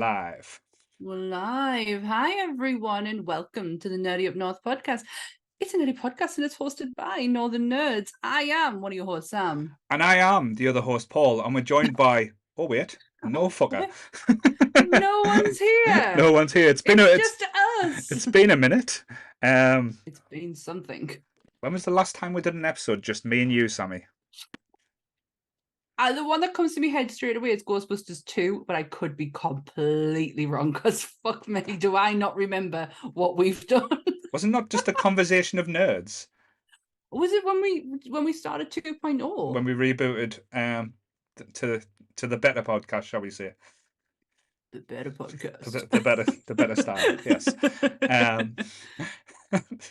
live. We're live. Hi, everyone, and welcome to the Nerdy Up North podcast. It's a nerdy podcast and it's hosted by Northern Nerds. I am one of your hosts, Sam. And I am the other host, Paul, and we're joined by... Oh, wait. No fucker. No one's here. No one's here. It's just us. It's been a minute. It's been something. When was the last time we did an episode? Just me and you, Sammy. The one that comes to my head straight away is Ghostbusters 2, but I could be completely wrong because fuck me, do I not remember what we've done? Wasn't that just a conversation of nerds? Was it when we started 2.0? When we rebooted to the better podcast, shall we say? The better podcast. The better style, yes.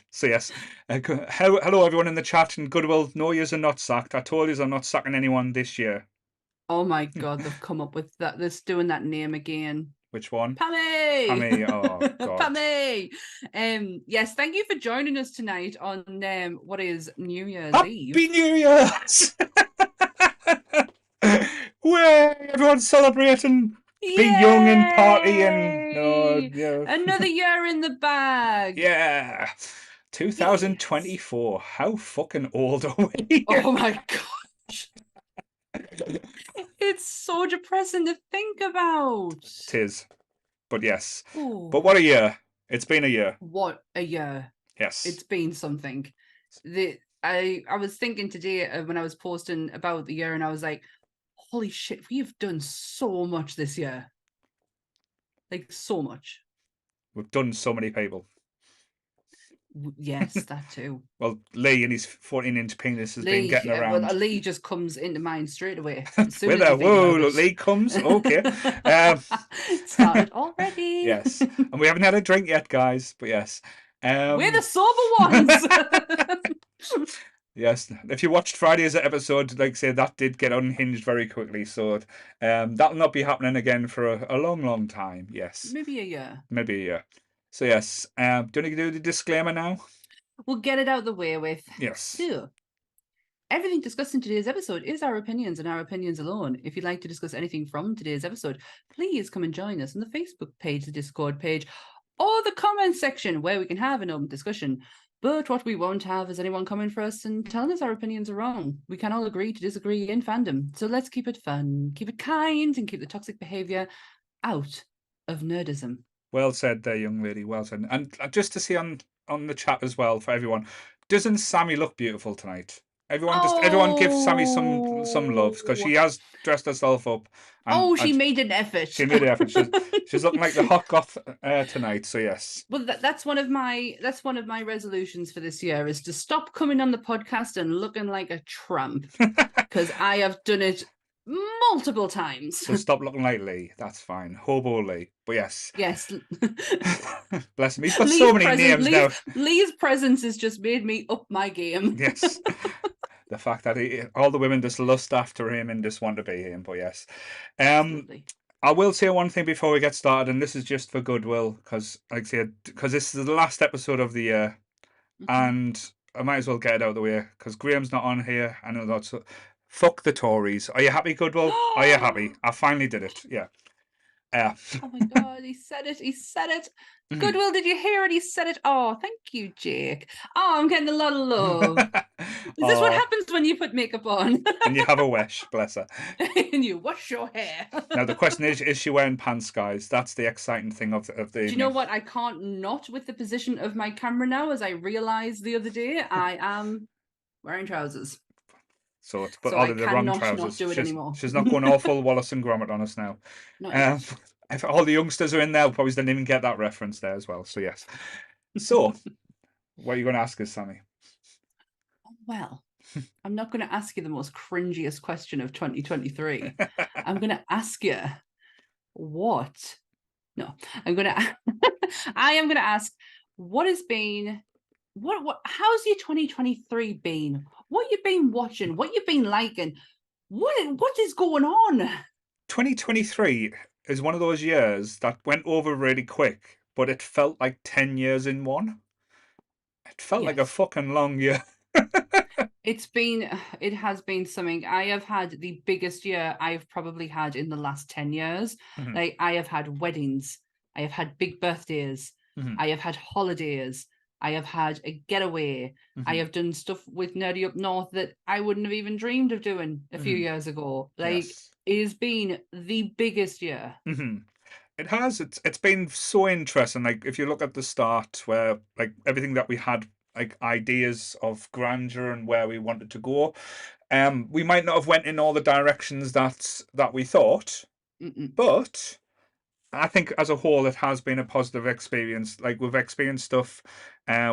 So yes, hello everyone in the chat and Goodwill. No, yous are not sacked. I told yous I'm not sacking anyone this year. Oh my god, they've come up with that. They're doing that name again. Which one? Pammy! Pammy, oh god. Pammy! Yes, thank you for joining us tonight on what is New Year's Eve. Happy New Year's! Way, everyone's celebrating. Be young and party and Another year in the bag. Yeah. 2024. Yes. How fucking old are we? Oh my gosh. It's so depressing to think about. It is. But yes. Ooh. But what a year. It's been a year. What a year. Yes. It's been something. I was thinking today when I was posting about the year and I was like, holy shit, we've done so much this year. Like, so much. We've done so many people. Yes, that too. Well, Lee and his 14-inch penis has been getting around. Well, Lee just comes into mind straight away. Whoa, Lee comes. Okay. Started already. Yes. And we haven't had a drink yet, guys, but yes. We're the sober ones. Yes, if you watched Friday's episode, like I say, that did get unhinged very quickly. So that'll not be happening again for a long, long time. Yes. Maybe a year. Maybe a year. So yes, do you want to do the disclaimer now? We'll get it out the way with. Yes. Sure. Everything discussed in today's episode is our opinions and our opinions alone. If you'd like to discuss anything from today's episode, please come and join us on the Facebook page, the Discord page, or the comment section where we can have an open discussion. But what we won't have is anyone coming for us and telling us our opinions are wrong. We can all agree to disagree in fandom. So let's keep it fun, keep it kind, and keep the toxic behaviour out of nerdism. Well said there, young lady. Well said. And just to see on the chat as well for everyone, doesn't Sammy look beautiful tonight? Everyone give Sammy some love because she has dressed herself up. And she made an effort. She made an effort. She's looking like the hot goth tonight. So yes. Well, that's one of my resolutions for this year is to stop coming on the podcast and looking like a tramp because I have done it multiple times. So stop looking like Lee. That's fine. Hobo Lee. But yes. Yes. Bless him. He's got so many names now. Lee's presence has just made me up my game. Yes. The fact that all the women just lust after him and just want to be him. But yes. Absolutely. I will say one thing before we get started, and this is just for goodwill, because like I said, because this is the last episode of the year, and I might as well get it out of the way, because Graham's not on here. I know that's... Fuck the Tories. Are you happy, Goodwill? Are you happy? I finally did it. Yeah. Oh my god, he said it. He said it. Goodwill, did you hear it? He said it. Oh, thank you, Jake. Oh, I'm getting a lot of love. Is this what happens when you put makeup on? And you have a wish, bless her. And you wash your hair. Now, the question is she wearing pants, guys? That's the exciting thing of the evening. Do you know what? I can't not with the position of my camera now, as I realised the other day, I am wearing trousers. So all the wrong trousers. Not do it anymore. She's not going awful Wallace and Gromit on us now. If all the youngsters are in there, probably didn't even get that reference there as well. So yes. So, what are you going to ask us, Sammy? Well, I'm not going to ask you the most cringiest question of 2023. I'm going to ask you what? No, I am going to ask what has been. How's your 2023 been? What you've been watching? What you've been liking? What is going on? 2023 is one of those years that went over really quick, but it felt like 10 years in one. It felt like a fucking long year. It has been something. I have had the biggest year I've probably had in the last 10 years. Mhm, Like, I have had weddings, I have had big birthdays, mhm, I have had holidays, I have had a getaway, I mhm, have done stuff with Nerdy Up North that I wouldn't have even dreamed of doing a few mhm. years ago. Like, Yes. it has been the biggest year. Mhm. It has. It's been so interesting. Like if you look at the start, where like everything that we had, like ideas of grandeur and where we wanted to go, we might not have went in all the directions that we thought, Mm-mm. but I think as a whole, it has been a positive experience. Like we've experienced stuff.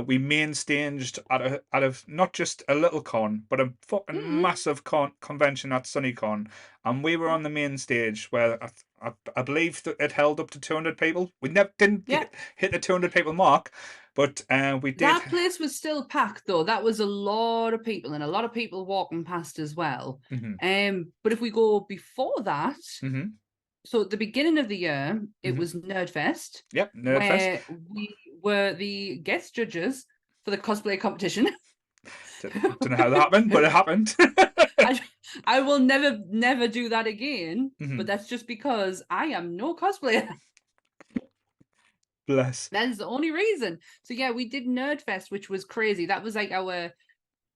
We main staged at a not just a little con, but a fucking Mm-mm. massive convention at SunnyCon, and we were on the main stage where I believe that it held up to 200 people. We never didn't Yeah. hit the 200 people mark, but we did. That place was still packed though. That was a lot of people and a lot of people walking past as well. Hmm. But if we go before that, Hmm. so at the beginning of the year, it Hmm. was Nerdfest, Yep, Nerdfest. where we were the guest judges for the cosplay competition. Don't know how that happened, but it happened. I, I will never do that again, but Hmm. that's just because I am no cosplayer. Bless. That is the only reason. So yeah, we did Nerdfest, which was crazy. That was like our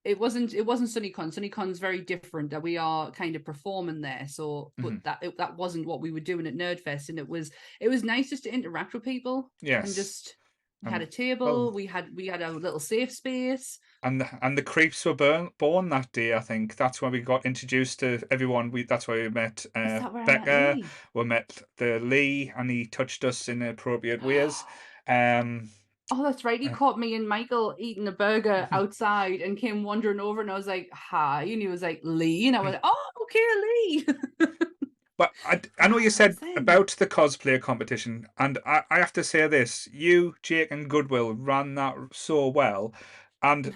it wasn't SunnyCon. SunnyCon's very different. That we are kind of performing there. So, but Hmm. that wasn't what we were doing at Nerdfest, and it was nice just to interact with people and Yes. just we had a And well, table. We had a little safe space. and the creeps were born that day. I think that's when we got introduced to everyone. That's where we met Is that where I met Becca. Lee? We met the Lee, and he touched us in appropriate ways. Um, Oh, that's right. He uh, caught me and Michael eating a burger outside and came wandering over, and I was like, "Hi," and he was like, "Lee," and I went, "Oh, okay, Lee." but I know you Ah, that was said then. about the cosplayer competition, and I have to say this: you, Jake, and Goodwill ran that so well. And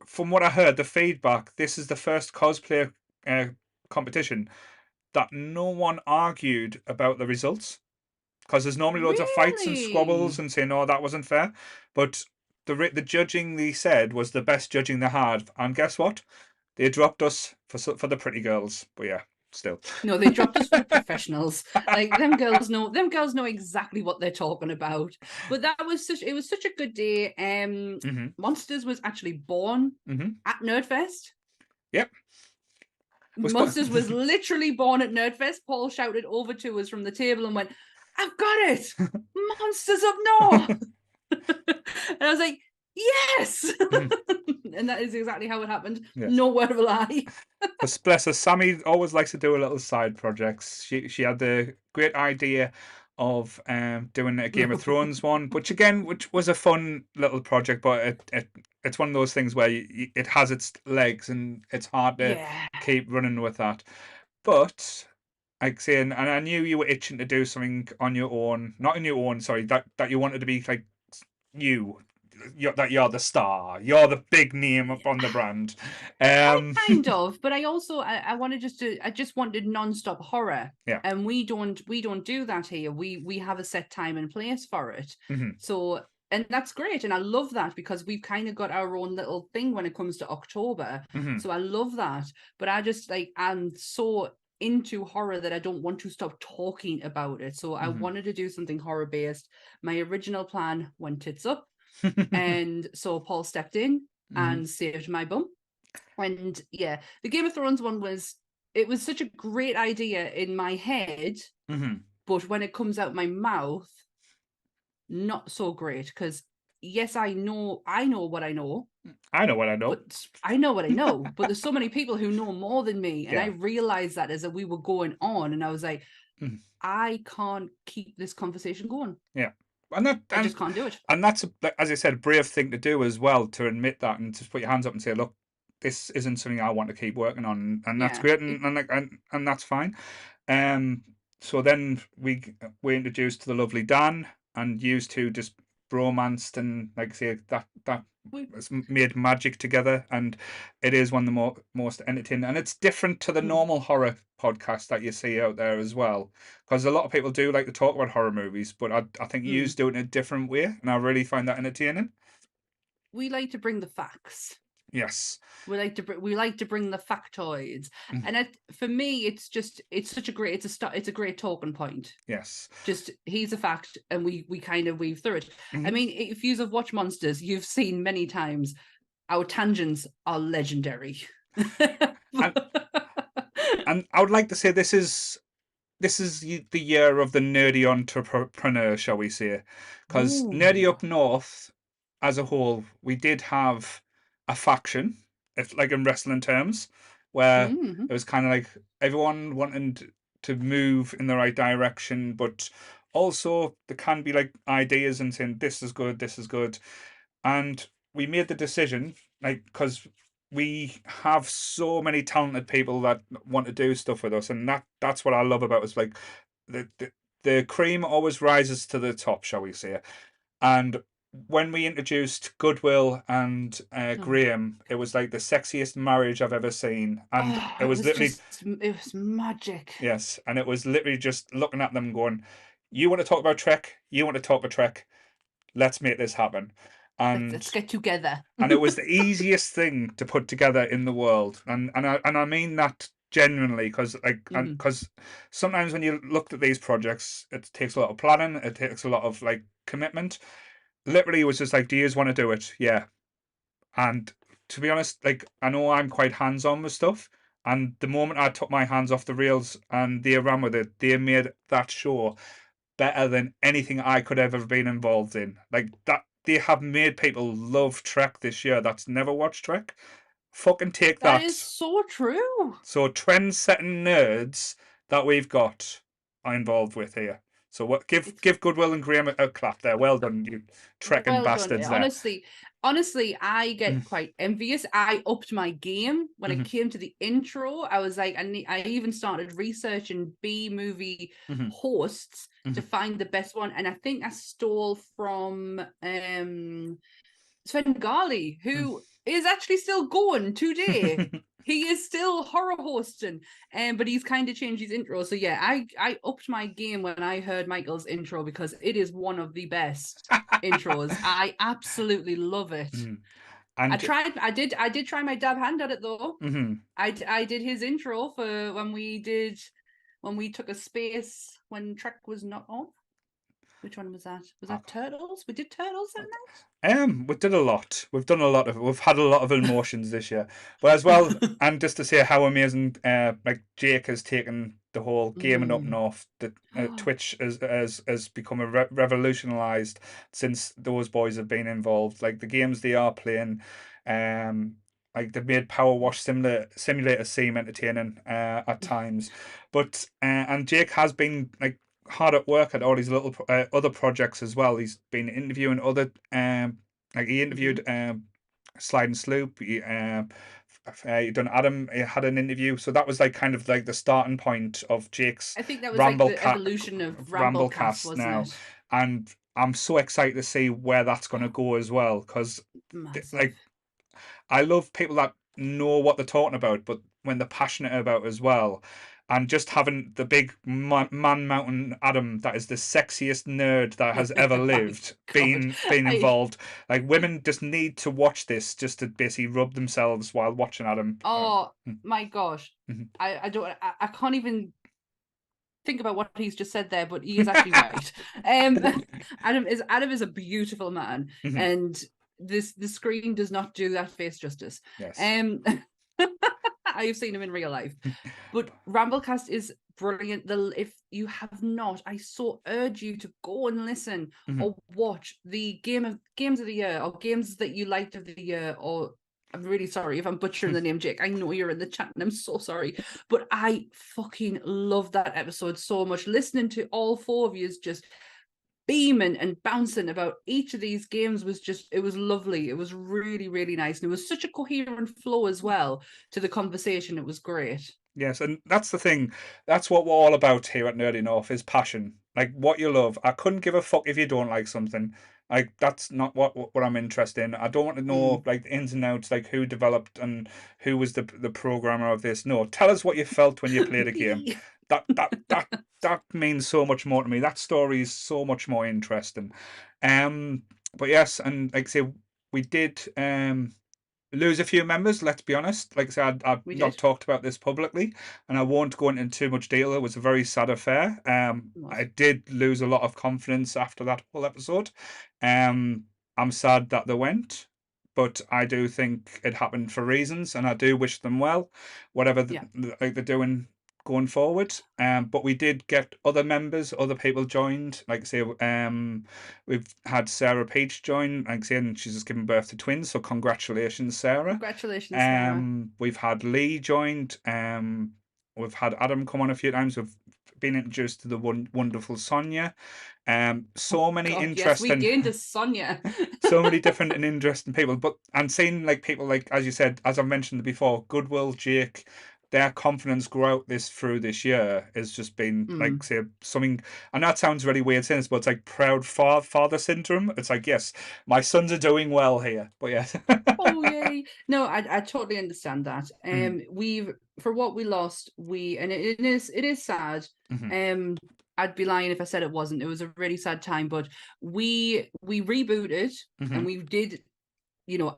from what I heard, the feedback, this is the first cosplayer uh, competition that no one argued about the results, because there's normally loads of fights and squabbles Really? and saying, "Oh, that wasn't fair." But the judging they said was the best judging they had, and guess what? They dropped us for the pretty girls. But yeah, still. No, they dropped us for the professionals. Like, them girls know exactly what they're talking about. But it was such a good day. Hmm. Monsters was actually born Hmm. at Nerdfest. Yep. Was put. Monsters was literally born at Nerdfest. Paul shouted over to us from the table and went, "I've got it! Monsters up north!" And I was like, "Yes!" Mhm. And that is exactly how it happened. Yes. No word of a lie. Because bless her, Sammy always likes to do a little side projects. She had the great idea of doing a Game of Thrones one, which was a fun little project, but it's one of those things where it has its legs and it's hard to Yeah. keep running with that. But like saying, and I knew you were itching to do something on your own, not on your own, sorry, that you wanted to be like you, that you're the star, you're the big name up on the brand. I Um, kind of, but I also I wanted I just wanted non-stop horror. yeah. And we don't do that here. We have a set time and place for it. Hmm. So, and that's great. And I love that because we've kind of got our own little thing when it comes to October. Hmm. So I love that. But I just like I'm so into horror that I don't want to stop talking about it. So I Hmm. wanted to do something horror based. My original plan went tits up. And so Paul stepped in Hmm. and saved my bum. And yeah, the Game of Thrones one it was such a great idea in my head, Hmm. but when it comes out my mouth, not so great. Because yes, I know what I know, I know what I know. but I know what I know. But there's so many people who know more than me, and I Yeah. realized that as we were going on, and I was like, Mhm. I can't keep this conversation going. Yeah. And that I just can't do it. and that's like, as I said, a brave thing to do as well, to admit that and to put your hands up and say, look, this isn't something I want to keep working on, and that's Yeah. great, and that's fine. Um, so then we introduced to the lovely Dan, and used to just bromanced, and like I say, that We, has made magic together, and it is one of the most entertaining, and it's different to the mm, normal horror podcast that you see out there as well, because a lot of people do like to talk about horror movies, but I think you mm. do it in a different way, and I really find that entertaining. We like to bring the facts. Yes. We like to bring the factoids, Mhm. and for me, it's such a great it's a great talking point. Yes. Just he's a fact, and we kind of weave through it. I Mhm. mean, if you've watched Monsters, you've seen many times our tangents are legendary. And I would like to say this is the year of the nerdy entrepreneur, shall we say? Because nerdy Ooh. up north, as a whole, we did have a faction, if like in wrestling terms, where Mm-hmm. it was kind of like everyone wanting to move in the right direction, but also there can be like ideas and saying this is good, and we made the decision, like, because we have so many talented people that want to do stuff with us, and that's what I love about us. Like, the cream always rises to the top, shall we say? And when we introduced Goodwill and Oh. Graham, it was like the sexiest marriage I've ever seen, and Oh, it was literally it was magic. yes, and it was literally just looking at them, going, "You want to talk about Trek? You want to talk about Trek? Let's make this happen." Let's And get together. and it was the easiest thing to put together in the world, and I mean that genuinely, because like, Hmm. because sometimes when you looked at these projects, it takes a lot of planning, it takes a lot of like commitment. Literally, it was just like, do you just want to do it? Yeah. And to be honest, like, I know I'm quite hands on with stuff, and the moment I took my hands off the rails and they ran with it, they made that show better than anything I could ever have been involved in. Like that, they have made people love Trek this year that's never watched Trek. Fucking take That is that. so true. So trend-setting nerds that we've got are involved with here. So what? Give It's give Goodwill and Graham a clap there. Well done, you trekking well done. bastards there. Honestly, I get Mhm, quite envious. I upped my game when it mhm, came to the intro. I was like, I even started researching B movie mhm, hosts to mhm, find the best one, and I think I stole from Svengali, who is actually still going today. mhm. He is still horror hosting, but he's kind of changed his intro. So yeah, I upped my game when I heard Michael's intro because it is one of the best intros. I absolutely love it. Mhm. I And tried. I did try my dab hand at it though. mhm. I did his intro for when we took a space when Trek was not on. Which one was that? Was Uh, that Turtles? We did Turtles that we did a lot. We've done a lot of. We've had a lot of emotions this year, but as well, night. and just to say how amazing, like Jake has taken the whole gaming up Mm. north. The Twitch has become a revolutionized since those boys have been involved. Like the games they are playing, um, like they've made Power Wash Simulator seem entertaining at times, but and Jake has been like hard at work at all these little other projects as well. He's been interviewing other like he Mhm. interviewed Slide and Sloop. He done Adam. He had an interview, so that was like kind of like the starting point of Jake's I think that was like ramble the cat evolution of Ramblecast, Ramblecast wasn't now, it? and I'm so excited to see where that's going to go as well because Massive. like I love people that know what they're talking about, but when they're passionate about as well. And just having the big man mountain Adam that is the sexiest nerd that has ever My lived God. being I involved. Like women just need to watch this just to basically rub themselves while watching Adam. oh my gosh. Mhm. I don't I can't even think about what he's just said there, but he is actually right. Um Adam is a beautiful man, Mhm. and the screen does not do that face justice. Yes. Um I've seen him in real life. But Ramblecast is brilliant. If you have not, I so urge you to go and listen Mhm. or watch the games of the year or games that you liked of the year. Or I'm really sorry if I'm butchering the name, Jake. I know you're in the chat and I'm so sorry. But I fucking love that episode so much. Listening to all four of you is just beaming and bouncing about each of these games was just it was lovely. It was really, really nice. And it was such a coherent flow as well to the conversation. It was great. Yes, and that's the thing. That's what we're all about here at Nerdy North is passion. Like what you love. I couldn't give a fuck if you don't like something. Like that's not what I'm interested in. I don't want to know Mm. like the ins and outs, like who developed and who was the programmer of this. No, tell us what you felt when you played a game. Me. That that that that means so much more to me. That story is so much more interesting. Um, but yes, and like I say, we did. lose a few members, let's be honest. Like I said, I've We not did. talked about this publicly, and I won't go into too much detail. It was a very sad affair. It I was. did lose a lot of confidence after that whole episode. Um, I'm sad that they went, but I do think it happened for reasons, and I do wish them well, whatever Yeah. like they're doing going forward. But we did get other members, other people joined. Like say, we've had Sarah Peach join, like say, and she's just given birth to twins. So congratulations, Sarah. Congratulations, Sarah. We've had Lee joined. We've had Adam come on a few times. We've been introduced to the wonderful Sonia. Oh So many God, yes, we interesting, gained a Sonia. so many different and interesting people. But and seeing like people like, as you said, as I've mentioned before, Goodwill, Jake, their confidence grow out this through this year has just been like Mm. say something. And that sounds really weird saying this, but it's like proud father syndrome. It's like, yes, my sons are doing well here. But yes. Oh yay! No, I totally understand that. Mm, We've for what we lost, and it is sad. mhm, I'd be lying if I said it wasn't. It was a really sad time, but we rebooted and mhm, we did,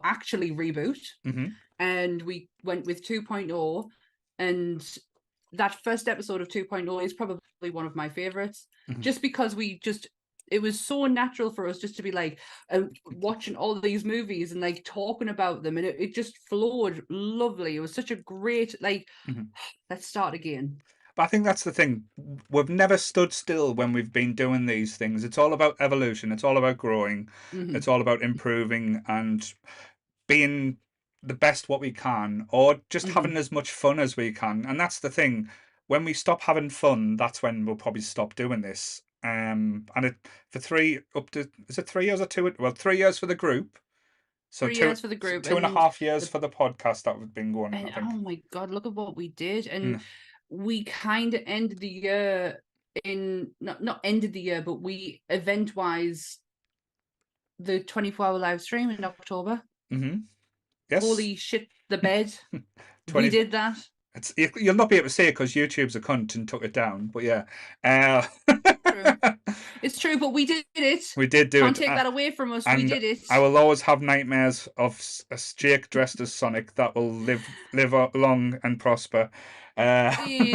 actually reboot, mhm, and we went with 2.0, and that first episode of 2.0 is probably one of my favorites, mhm. just because it was so natural for us just to be like watching all these movies and like talking about them, and it just flowed lovely. It was such a great, like, Mhm. let's start again. But I think that's the thing. We've never stood still when we've been doing these things. It's all about evolution. It's all about growing. Hmm. It's all about improving and being the best what we can, or just Hmm. having as much fun as we can. And that's the thing. When we stop having fun, that's when we'll probably stop doing this. And it for three up to is it 3 years or two? Well, 3 years for the group. So 3 years for the so group, two and a and half years the for the podcast that we've been going. I and think. oh my God, look at what we did. And Mm, we kind of ended the year in, not ended the year, but we event wise, the 24-hour live stream in October. mhm. Yes. Holy shit, the bed. We 20. did that. You'll not be able to say it because YouTube's a cunt and took it down. But yeah, uh, True. It's true, but we did it. we did do Can't it, take that away from us. We and did it. I will always have nightmares of a Jake dressed as Sonic that will live long and prosper. Uh,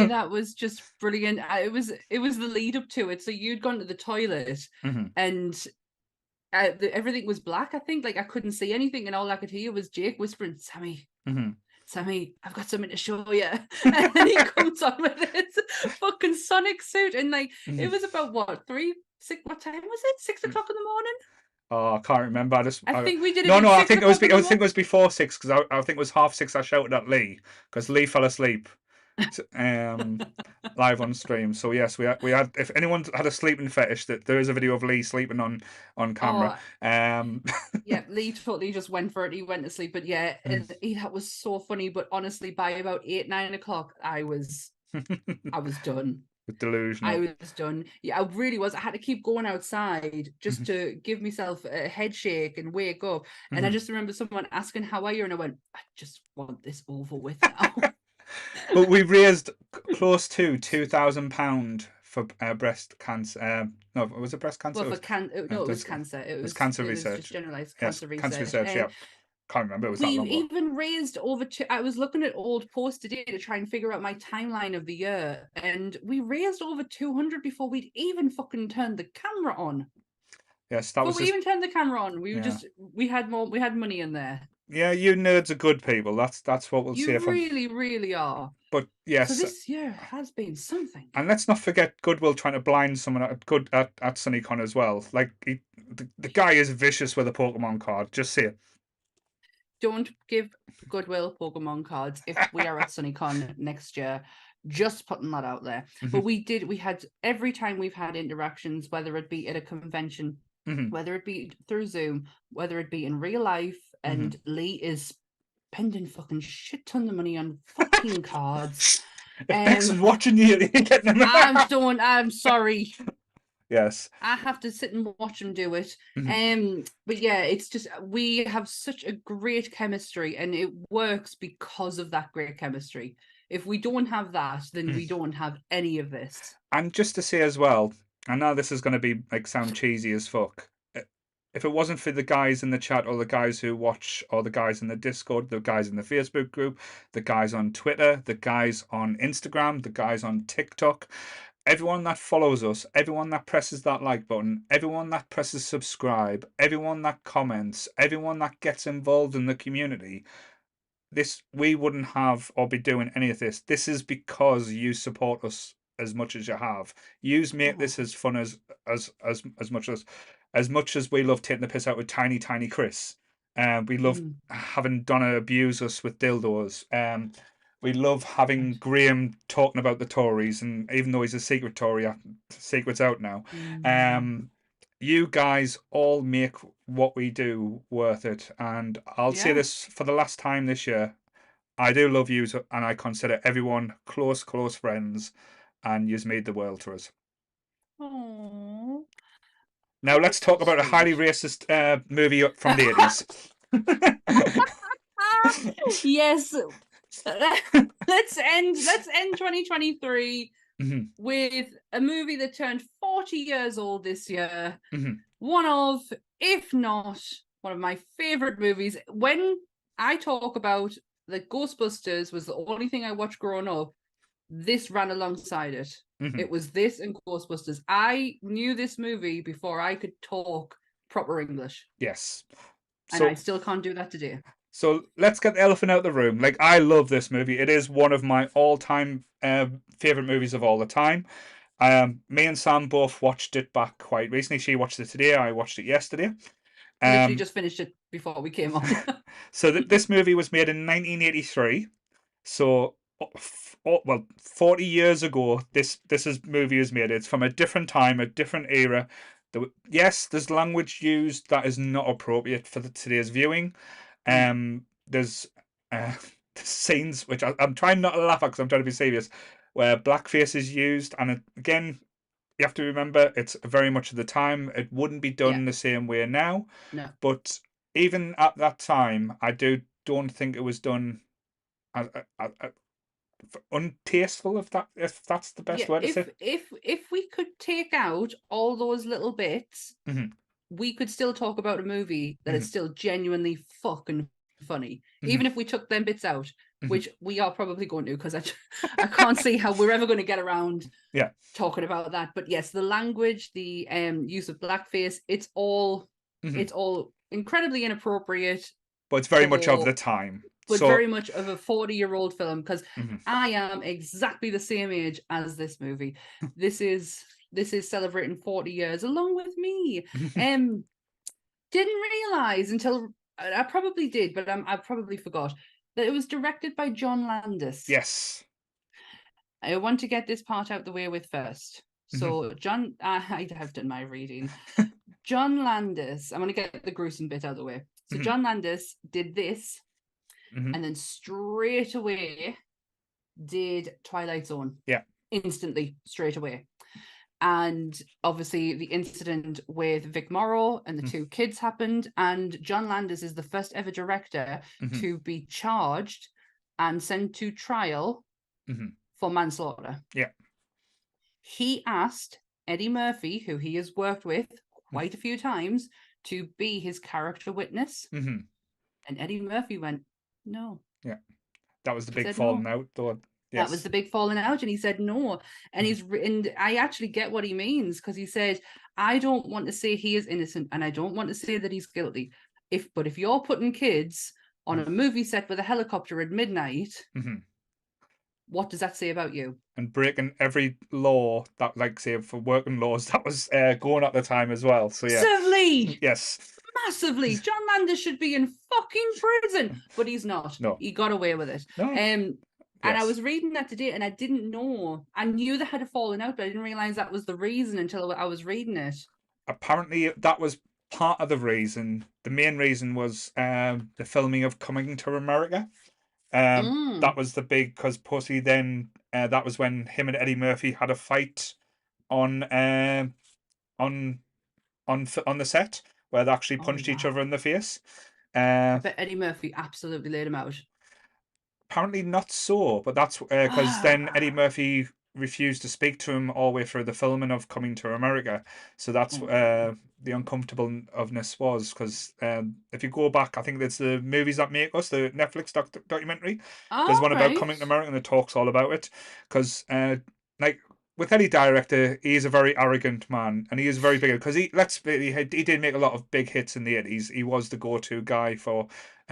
That was just brilliant. It was the lead up to it. So you'd gone to the toilet, mhm, and everything was black. I think, like, I couldn't see anything, and all I could hear was Jake whispering, "Sammy, mhm, Sammy, I've got something to show you." And then he comes on with his fucking Sonic suit, and like it mhm. was about what, 3, 6? What time was it? 6 o'clock in the morning. Oh, I can't remember. I think we did it No, at no. I six think it was. o'clock in the I think morning. it was before six because I think it was 6:30. I shouted at Lee because Lee fell asleep. Um, live on stream. So yes, we had. If anyone had a sleeping fetish, that there is a video of Lee sleeping on camera. Oh, Um, yeah, Lee totally just went for it. He went to sleep, but yeah, mm. that was so funny. But honestly, by about 8, 9 o'clock, I was done. I Delusional. was done. Yeah, I really was. I had to keep going outside just Mhm, to give myself a head shake and wake up. And I mhm. just remember someone asking, "How are you?" And I went, "I just want this over with now." But we raised close to £2,000 for breast cancer. No, was it breast cancer? Well, for no, it was It cancer. It was was cancer it was just research. generalized Yes, cancer cancer research. research. Yeah, can't remember. It was that We've long ago. even raised over to, I was looking at old posts today to try and figure out my timeline of the year, and we raised over 200 before we'd even fucking turned the camera on. Yes, that Before was we just even turned the camera on, yeah. we had money in there. Yeah, you nerds are good people. That's what we'll say You from. really, really are. But So yes, this year has been something. and let's not forget Goodwill trying to blind someone at SunnyCon as well. Like the guy is vicious with a Pokemon card. Just say it. Don't give Goodwill Pokemon cards if we are at SunnyCon next year. Just putting that out there. But Mhm, we had, every time we've had interactions, whether it be at a convention, mhm, whether it be through Zoom, whether it be in real life, mhm. and Lee is spending fucking shit ton of money on fucking cards. If Bex Um, is watching you, you're getting them. I'm sorry. Yes. I have to sit and watch him do it. Mhm, But yeah, it's just, we have such a great chemistry, and it works because of that great chemistry. If we don't have that, then mhm. we don't have any of this. And just to say as well, I know this is going to be like sound cheesy as fuck. if it wasn't for the guys in the chat or the guys who watch or the guys in the Discord, the guys in the Facebook group, the guys on Twitter, the guys on Instagram, the guys on TikTok, everyone that follows us, everyone that presses that like button, everyone that presses subscribe, everyone that comments, everyone that gets involved in the community, this we wouldn't have or be doing any of this. This is because you support us as much as you have. Yous make Oh. this as fun as much as we love taking the piss out with tiny Chris. We love Mm. having Donna abuse us with dildos. We love having Right. Graham talking about the Tories, and even though he's a secret Tory, secret's out now. Mm. Um, you guys all make what we do worth it. And I'll say Yeah. this for the last time this year. I do love you, and I consider everyone close friends, and you've made the world to us. Oh, Now let's that's so talk about a highly sweet. racist movie from the 80s. Ah, yes. Let's end 2023 Mhm, with a movie that turned 40 years old this year. mhm, One of, if not one of my favorite movies. When I talk about that Ghostbusters was the only thing I watched growing up, this ran alongside it. mhm. It was this and Ghostbusters. I knew this movie before I could talk proper English, Yes. and I So still can't do that today. so let's get the elephant out of the room. Like, I love this movie. It is one of my all-time favorite movies of all the time. Me and Sam both watched it back quite recently. She watched it today. I watched it yesterday. Literally Um, just finished it before we came on. so this movie was made in 1983. So, well, 40 years ago, movie is made. It's from a different time, a different era. Yes, there's language used that is not appropriate for today's viewing. Mm, There's uh, scenes which I'm trying not to laugh at because I'm trying to be serious, where blackface is used, and again, you have to remember it's very much of the time. It wouldn't be yeah, done the same way now, no. but even at that time, I don't think it was done as, untasteful, if that's the best Yeah, way to say if it. if we could take out all those little bits, Hmm. we could still talk about a movie that is Hmm. still genuinely fucking funny, Hmm. even if we took them bits out, Hmm. which we are probably going to, because I can't see how we're ever going to get around Yeah. talking about that. But yes, the language, the use of blackface, Hmm. it's all incredibly inappropriate But it's very much of the for, time. but So, very much of a 40-year-old film, because mhm. I am exactly the same age as this movie. This is celebrating 40 years along with me. Um didn't realize until I probably did, but I probably forgot that it was directed by John Landis. Yes. I want to get this part out the way with first. Hmm. So I have done my reading. John Landis. I'm going to get the gruesome bit out of the way. So Hmm. John Landis did this, Hmm. and then straight away did Twilight Zone. Yeah. Instantly, straight away. And obviously the incident with Vic Morrow and the two kids happened, and John Landis is the first ever director Hmm. to be charged and sent to trial Hmm. for manslaughter. Yeah. He asked Eddie Murphy, who he has worked with quite a few times, to be his character witness, Hmm. and Eddie Murphy went, no. Yeah. That was the He big said falling no. out, though. That was Yes. the big falling out, and he said no. And Hmm. and I actually get what he means, because he said, I don't want to say he is innocent, and I don't want to say that he's guilty. But if you're putting kids on a movie set with a helicopter at midnight, Hmm. what does that say about you? And breaking every law that, like, say, for working laws that was going at the time as well. So yeah. Massively, Yes. massively. John Landis should be in fucking prison, but he's not. No. He got away with it. No. And I Yes. was reading that today, and I didn't know. I knew they had a falling out, but I didn't realize that was the reason until I was reading it. Apparently, that was part of the reason. The main reason was the filming of Coming to America. That Mm. was the big, because Pussy then that was when him and Eddie Murphy had a fight on on on the set where they actually Oh punched each other wow! in the face. I Uh, bet Eddie Murphy absolutely laid him out. Apparently not so, but that's because then Eddie Ah, Murphy refused to speak to him all the way through the filming of Coming to America. So that's Oh. the uncomfortableness was because if you go back, I think it's the Movies That Make Us, the Netflix documentary. There's All one about right. coming to America and it talks all about it because like with any director, he is a very arrogant man, and he is very big because he did make a lot of big hits in the 80s. He was the go-to guy for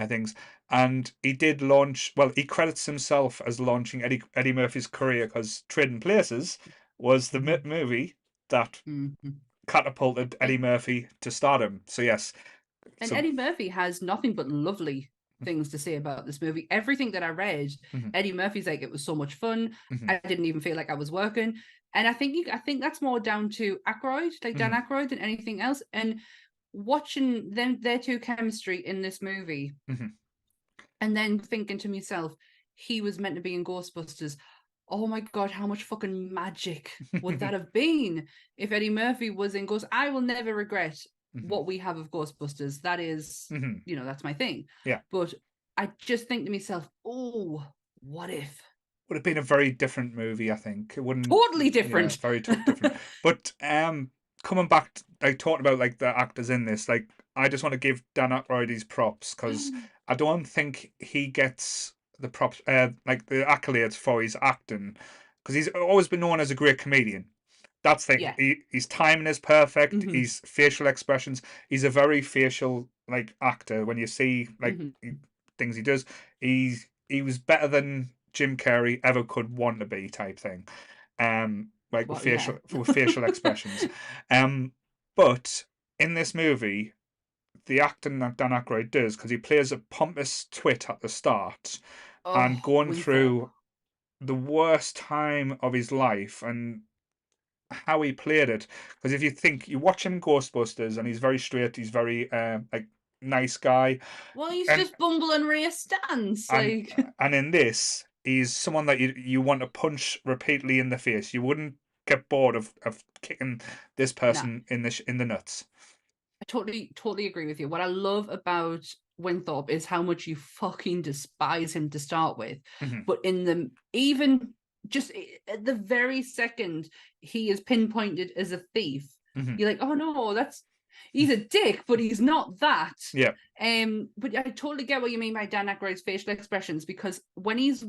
things, and he did launch. Well, he credits himself as launching Eddie Murphy's career because Trading Places was the Mhm. movie that Mhm. catapulted And Eddie Murphy to stardom. So yes, and so Eddie Murphy has nothing but lovely things to say about this movie. Everything that I read, mhm, Eddie Murphy's like, it was so much fun. mhm, I didn't even feel like I was working. And I think that's more down to Aykroyd, like Dan mhm, Aykroyd, than anything else. And watching their two chemistry in this movie, mhm. and then thinking to myself, he was meant to be in Ghostbusters. Oh my god, how much fucking magic would that have been if Eddie Murphy was in Ghost? I will never regret Mhm, what we have of Ghostbusters. That is, mhm. that's my thing. Yeah. But I just think to myself, oh, what if? Would have been a very different movie, I think. It wouldn't, Totally yeah, different. very different. But coming back, like talking about like the actors in this, like I just want to give Dan Aykroyd his props because I don't think he gets the props, like the accolades for his acting, because he's always been known as a great comedian. That's the thing. Yeah. His timing is perfect. Hmm. His facial expressions. He's a very facial like actor. When you see like Hmm. things he does, he was better than Jim Carrey ever could want to be, type thing. Like Well, yeah. with facial expressions. Um, but in this movie, the acting that Dan Aykroyd does, because he plays a pompous twit at the start, and Oh, going Winthrop. through the worst time of his life and how he played it. Because if you think you watch him in Ghostbusters, and he's very straight, he's very like nice guy, Well, he's and just bumbling race stance. and Like, and in this, he's someone that you want to punch repeatedly in the face. You wouldn't get bored of kicking this nah. person in the nuts. I totally agree with you. What I love about Winthrop is how much you fucking despise him to start with. Hmm. But in the even just at the very second he is pinpointed as a thief, Hmm. you're like, oh no, that's he's a dick, but he's not that. Yeah. But I totally get what you mean by Dan Aykroyd's facial expressions because when he's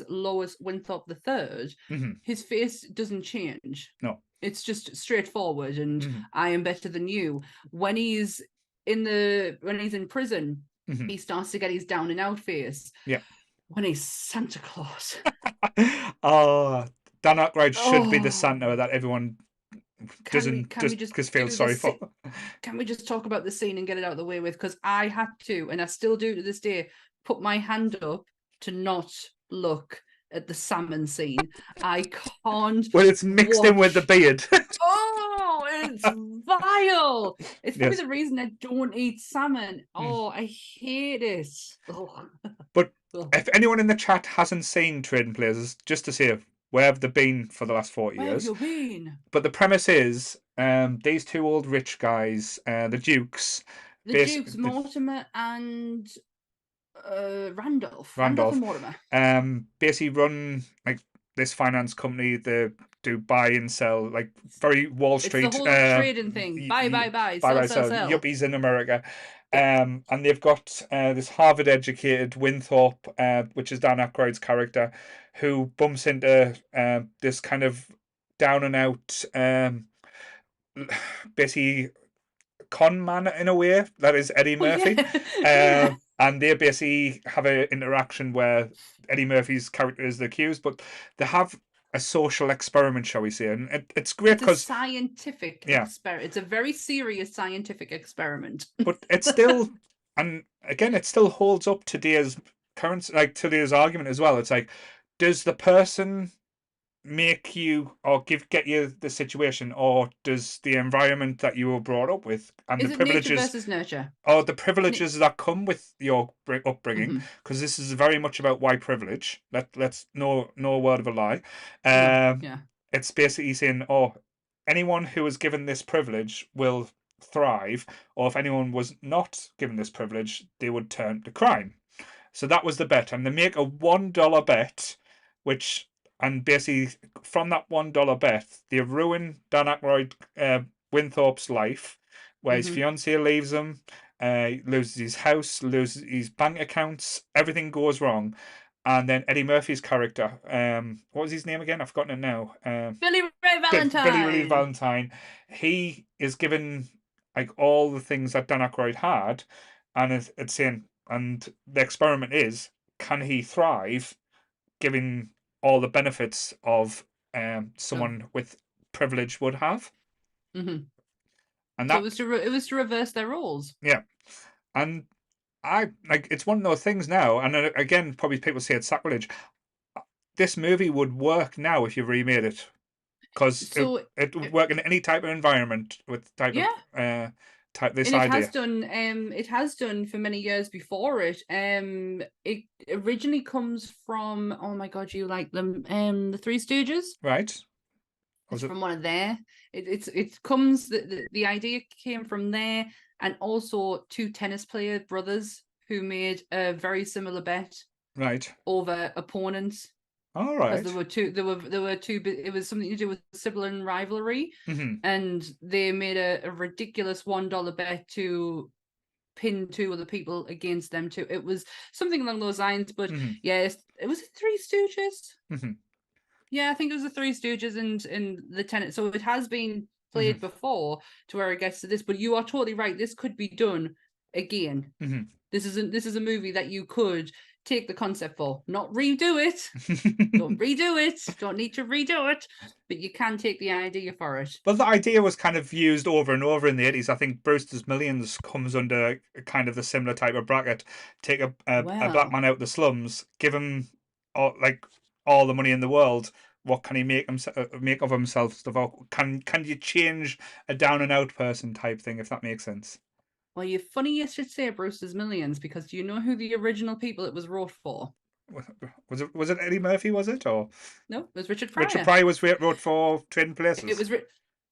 Lois Winthrop the third, Hmm. his face doesn't change. No. It's just straightforward and Hmm. I am better than you. When he's in prison, Hmm. he starts to get his down and out face. Yeah. When he's Santa Claus. Oh, Dan Aykroyd should be the Oh, Santa that everyone can we doesn't can we just just because feels do sorry this? for. Can we just talk about the scene and get it out of the way with? Because I had to, and I still do to this day, put my hand up to not look at the salmon scene. I can't Well, it's mixed in with the watch. beard. Oh, it's vile. It's probably Yes. the reason I don't eat salmon. Mm. Oh, I hate it. Oh, But oh. if anyone in the chat hasn't seen Trading Places, just to see where have they been for the last 40 Where have years. you been? But the premise is these two old rich guys, the Dukes, The Dukes, basically Mortimer and Randolph. Randolph and Randolph, Mortimer. basically run like this finance company. They do buy and sell, like very Wall It's the Street, whole trading thing. Buy, buy, buy, buy sell, by sell, sell sell. yuppies in America. Yep. And they've got this Harvard educated Winthrop, which is Dan Aykroyd's character, who bumps into this kind of down and out, basically con man in a way that is Eddie Oh Murphy, yeah, yeah. and they basically have an interaction where Eddie Murphy's character is the accused, but they have a social experiment, shall we say, and it's great It's a because scientific yeah, experiment. It's a very serious scientific experiment. but it's still, and again, it still holds up today's current, like today's argument as well. It's like, does the person make you or get you the situation, or does the environment that you were brought up with and the Is it nature privileges versus nurture? or the privileges that come with your upbringing, Mm-hmm. because this is very much about white privilege. Let's no word of a lie. No, Um, yeah. it's basically saying, oh, anyone who is given this privilege will thrive, or if anyone was not given this privilege, they would turn to crime. So that was the bet, and they make a $1 bet, which and basically from that $1 bet, they ruin Dan Aykroyd, Winthorpe's life, where his Hmm. fiancée leaves him, loses his house, loses his bank accounts, everything goes wrong. And then Eddie Murphy's character, what was his name again? I've forgotten it now. Billy Ray Billy Ray Valentine. Valentine. He is given like all the things that Dan Aykroyd had, and it's saying, and the experiment is, can he thrive giving all the benefits of Oh. someone with privilege would have? Hmm. And So that, it was to reverse their roles. yeah, and I like it's one of those things now, and again, probably people say it's sacrilege. This movie would work now if you remade it, because So it would uh, work in any type of environment with type of yeah, type this and idea. it has done for many years before it. It originally comes from, oh my god, you like them, the Three Stooges. Right? It's Was it from one of there. It comes the idea came from there, and also two tennis player brothers who made a very similar bet right? over opponents, All because right. there were two, it was something to do with sibling rivalry, Mm-hmm. and they made a ridiculous $1 bet to pin two other people against them too. It was something along those lines. But Mm-hmm. yes, it was Three Stooges. Mm-hmm. Yeah, I think it was the Three Stooges and the Tenant. So it has been Mm-hmm. played before to where it gets to this. But you are totally right. This could be done again. This is a movie that you could take the concept for, not redo it. Don't Mm-hmm. redo it. Don't need to redo it. But you can take the idea for it. Well, the idea was kind of used over and over in the 80s. I think Brewster's Millions comes under kind of the similar type of bracket. Take a black Well, man out of the slums, give him all the money in the world. What can he make of himself? Stuff. Can you change a down and out person type thing, if that makes sense? you're funny you should say Brewster's Millions, because do you know who the original people it was wrote for? Was it Eddie Murphy? Was it or No, it was Richard Richard Pryor. Pryor was wrote for Trading It Places? was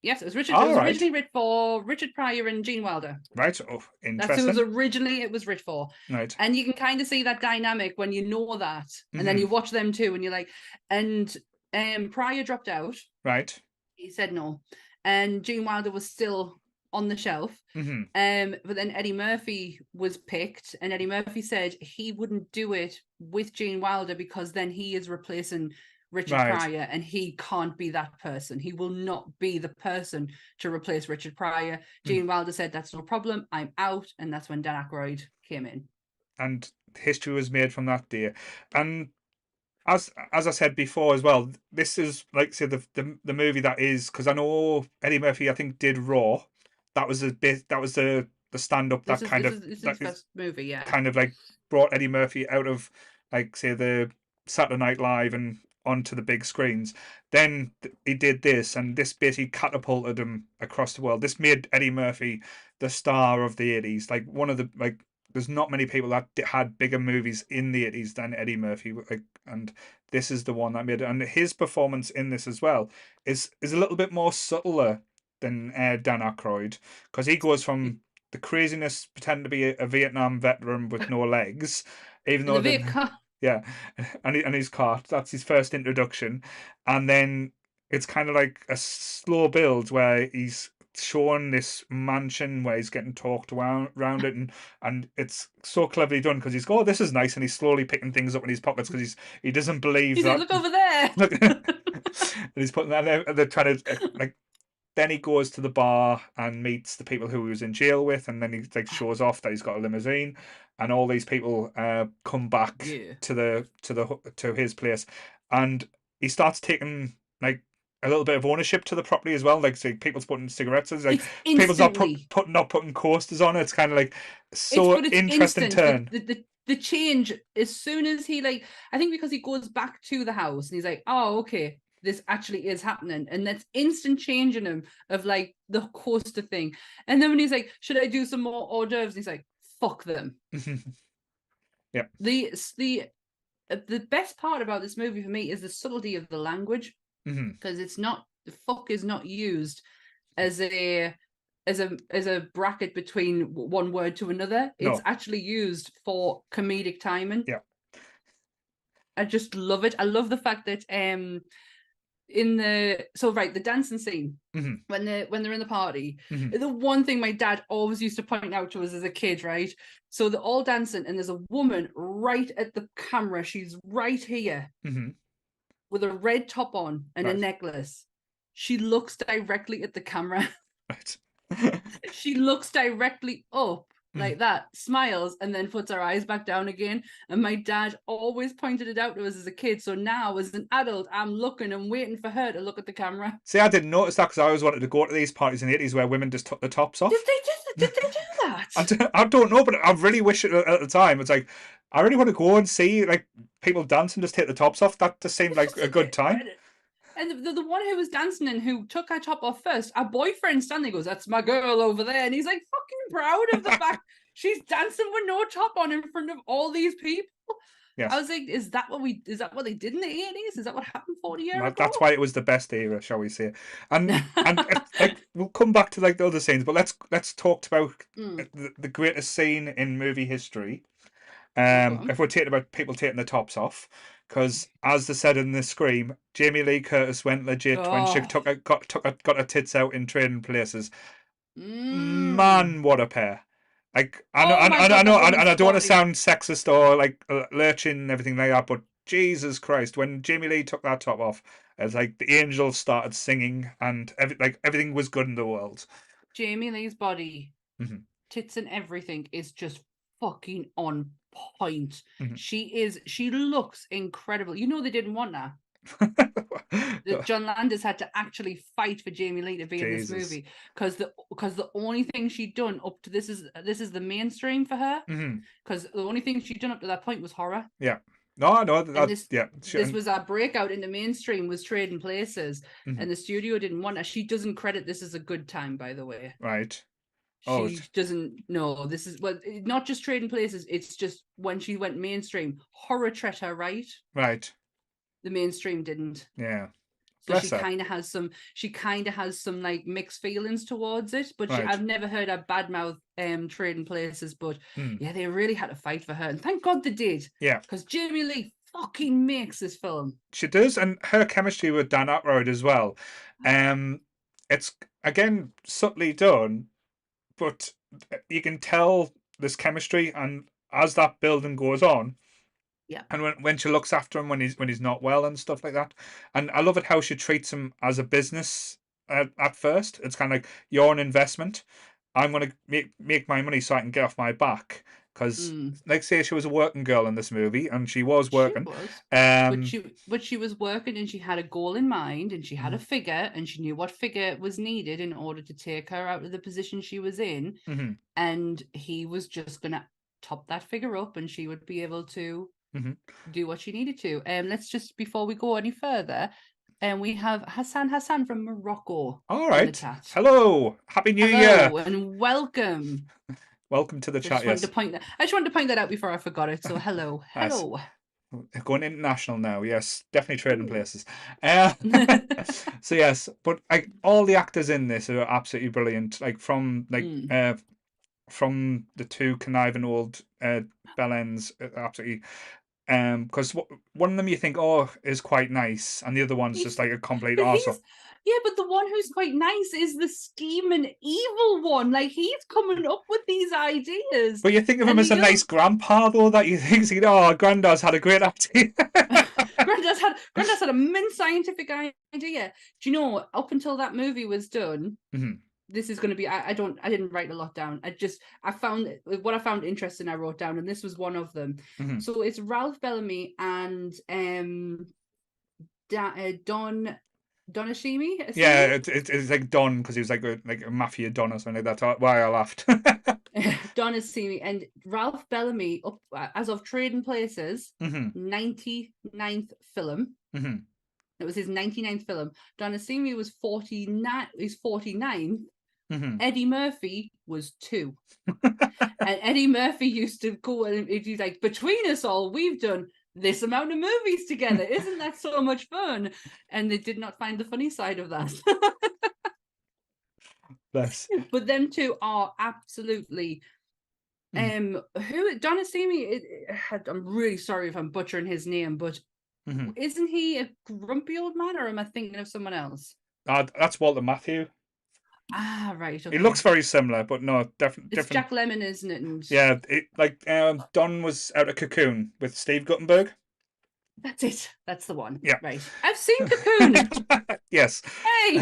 yes, it was Richard. It All was right, originally written for Richard Pryor and Gene Wilder. right. Oh, That's who was interesting. originally it was written for. Right. And you can kind of see that dynamic when you know that. And then Mm-hmm. you watch them too, and you're like, and Pryor dropped out. Right. He said no. And Gene Wilder was still on the shelf. Mm-hmm. But then Eddie Murphy was picked, and Eddie Murphy said he wouldn't do it with Gene Wilder because then he is replacing Richard Right. Pryor, and he can't be that person. He will not be the person to replace Richard Pryor. Mm. Gene Wilder said, "That's no problem. I'm out," and that's when Dan Aykroyd came in. And history was made from that day. And as I said before as well, this is like say the movie that is, because I know Eddie Murphy I think did Raw. That was a bit, that was the stand up that kind of This is that his is first movie, yeah. kind of like brought Eddie Murphy out of like say the Saturday Night Live and onto the big screens. Then he did this, and this basically catapulted him across the world. This made Eddie Murphy the star of the 80s. Like one of the like. There's not many people that had bigger movies in the 80s than Eddie Murphy, like, and this is the one that made it. And his performance in this as well is a little bit more subtler than Dan Aykroyd, because he goes from the craziness, pretending to be a Vietnam veteran with no legs, even In a though then vehicle. yeah, and his cart. That's his first introduction, and then it's kind of like a slow build where he's showing this mansion where he's getting talked around it, and it's so cleverly done because he's go, oh, this is nice, and he's slowly picking things up in his pockets because he doesn't believe He's like, that. "Look over there." Look, and he's putting that there, and they're trying to like then he goes to the bar and meets the people who he was in jail with, and then he like shows off that he's got a limousine, and all these people come back Yeah. to his place, and he starts taking like a little bit of ownership to the property as well. Like, say, people's putting cigarettes. It's like It's people's not instantly. putting coasters on. It's kind of like It's so but it's interesting instant. turn. The change as soon as he, like, I think because he goes back to the house and he's like, oh, okay, this actually is happening, and that's instant change in him of like the coaster thing. And then when he's like, should I do some more hors d'oeuvres? And he's like, fuck them. Yeah. The best part about this movie for me is the subtlety of the language, Hmm. because it's not, the fuck is not used as a bracket between one word to another. It's No. actually used for comedic timing. Yeah. I just love it. I love the fact that the dancing scene Mhm, when they're in the party, mhm, the one thing my dad always used to point out to us as a kid, right? So they're all dancing, and there's a woman right at the camera. She's right here mhm. with a red top on and a Right, necklace. She looks directly at the camera. right. She looks directly up Mhm. like that, smiles, and then puts her eyes back down again. And my dad always pointed it out to us as a kid. So now, as an adult, I'm looking and waiting for her to look at the camera. See, I didn't notice that because I always wanted to go to these parties in the 80s where women just took the tops Did off. they do? Did they do that? I don't know, but I really wish it at the time. It's like, I really want to go and see like people dance and just take the tops off. That just seemed It's like just a good time. and the one who was dancing and who took her top off first, our boyfriend Stanley goes, "That's my girl over there," and he's like fucking proud of the fact she's dancing with no top on in front of all these people. I Yes. was like, is that what they did in the 80s? Is that what happened 40 years ago? That's why it was the best era, shall we say? And like we'll come back to like the other scenes, but let's talk about Mm. the greatest scene in movie history. Oh, go on. If we're talking about people taking the tops off, because as they said in the Scream, Jamie Lee Curtis went legit when she Oh, got her tits out in Trading Places. mm. Man, what a pair! Like Oh my God, that and woman's I don't want to body. sound sexist or like lurching and everything like that, but Jesus Christ, when Jamie Lee took that top off, it's like the angels started singing and everything was good in the world. Jamie Lee's body, Hmm. tits and everything is just fucking on point. Hmm. She looks incredible. You know they didn't want her. That John Landis had to actually fight for Jamie Lee to be in this Jesus. movie because the only thing she'd done up to this is the mainstream for her, Hmm. because the only thing she'd done up to that point was horror. Yeah. No, no, And that this yeah. this was our breakout in the mainstream, was Trading Places, Mhm. and the studio didn't want her. She doesn't credit this as a good time, by the way. Right. Oh, She doesn't know this is, well, not just Trading Places, it's just when she went mainstream, horror tread her right. right. The mainstream didn't. Yeah. So Bless her. she kind of has some like mixed feelings towards it, but Right. I've never heard her badmouth Trading Places. But Mm. yeah, they really had to fight for her, and thank God they did, Yeah. because Jamie Lee fucking makes this film. She does, and her chemistry with Dan Aykroyd as well. Um, it's again subtly done, but you can tell this chemistry, and as that building goes on, Yeah. and when she looks after him when he's not well and stuff like that, and I love it how she treats him as a business at first. It's kind of like you're an investment. I'm gonna make my money so I can get off my back. Because, Mm. like, say she was a working girl in this movie, and she was She working. was, but Um, she was working, and she had a goal in mind, and she had a mhm, figure, and she knew what figure was needed in order to take her out of the position she was in, mhm, and he was just gonna top that figure up, and she would be able to mhm. do what she needed to. Let's just, before we go any further, and we have Hassan from Morocco All in the right. chat. Hello. Happy New Year. Hello and welcome. Welcome to the So chat. Yes. I just wanted to point that out before I forgot it. So hello, Nice. hello. Going international now. Yes, definitely Trading Places. Uh, so yes, but like all the actors in this are absolutely brilliant. Mm. From the two conniving old bellends, absolutely. Because one of them you think, oh, is quite nice, and the other one's just He's, like a complete but arsehole. he's, yeah, but the one who's quite nice is the scheming evil one. Like, he's coming up with these ideas, But you think of him and as a the nice other grandpa, though, that you think, oh, granddad's had a great idea. Granddad's had a mint scientific idea. Do you know? Up until that movie was done, Mhm, this is going to be. I didn't write a lot down. I found what I found interesting. I wrote down, and this was one of them. mhm. So it's Ralph Bellamy and Don Yeah, Ashimi. it's like Don because he was like a mafia Don or something like that. That's why I laughed. Donna Simi and Ralph Bellamy, up as of Trading Places, Hmm. 99th film. Hmm. It was his 99th film. Donna Simi was 49. He's 49. Hmm. Eddie Murphy was 2. And Eddie Murphy used to go and he's like, between us all, we've done this amount of movies together. Isn't that so much fun? And they did not find the funny side of that. Bless. But them two are absolutely Who Donasimi? I'm really sorry if I'm butchering his name, but isn't he a grumpy old man, or am I thinking of someone else? That's Walter Matthau. Ah, right, He looks okay. very similar, but no, It's different. Jack Lemmon, isn't it? And Yeah, Don was out of Cocoon with Steve Guttenberg. that's it. That's the one. Yeah. Right. I've seen Cocoon. Yes. Hey,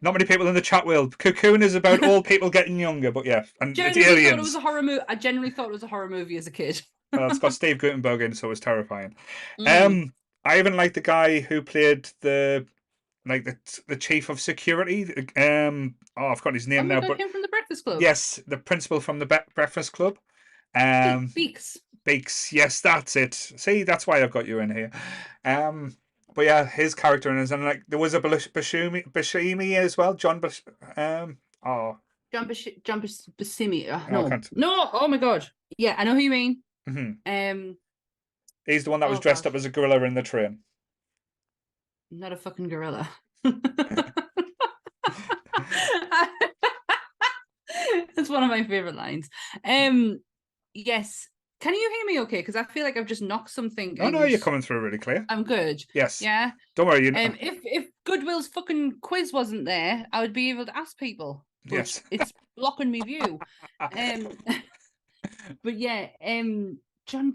Not many people in the chat will. Cocoon is about old people getting younger, but yeah, and it's genuinely thought it was aliens. a horror movie. I genuinely thought it was a horror movie as a kid. It's got Steve Guttenberg in, so it was terrifying. Mm. I even like the guy who played the chief of security. I've forgotten his Oh name my now, god, but him from the Breakfast Club. yes, the principal from the Breakfast Club. Beaks. Beaks. Yes, that's it. See, that's why I've got you in here. But yeah, his character in it, and like there was a Bashimi as well. Oh, John Buscemi. I No, can't. no. Oh my god. Yeah, I know who you mean. Mhm. Um. He's the one that was Oh dressed god, up as a gorilla in the train. not a fucking gorilla. That's one of my favorite lines. Yes. Can you hear me okay? Because I feel like I've just knocked something Oh no, and you're coming through really clear. I'm good. Yes, Yeah. don't worry. If Goodwill's fucking quiz wasn't there, I would be able to ask people, but Yes. it's blocking me view. Um, but yeah, John.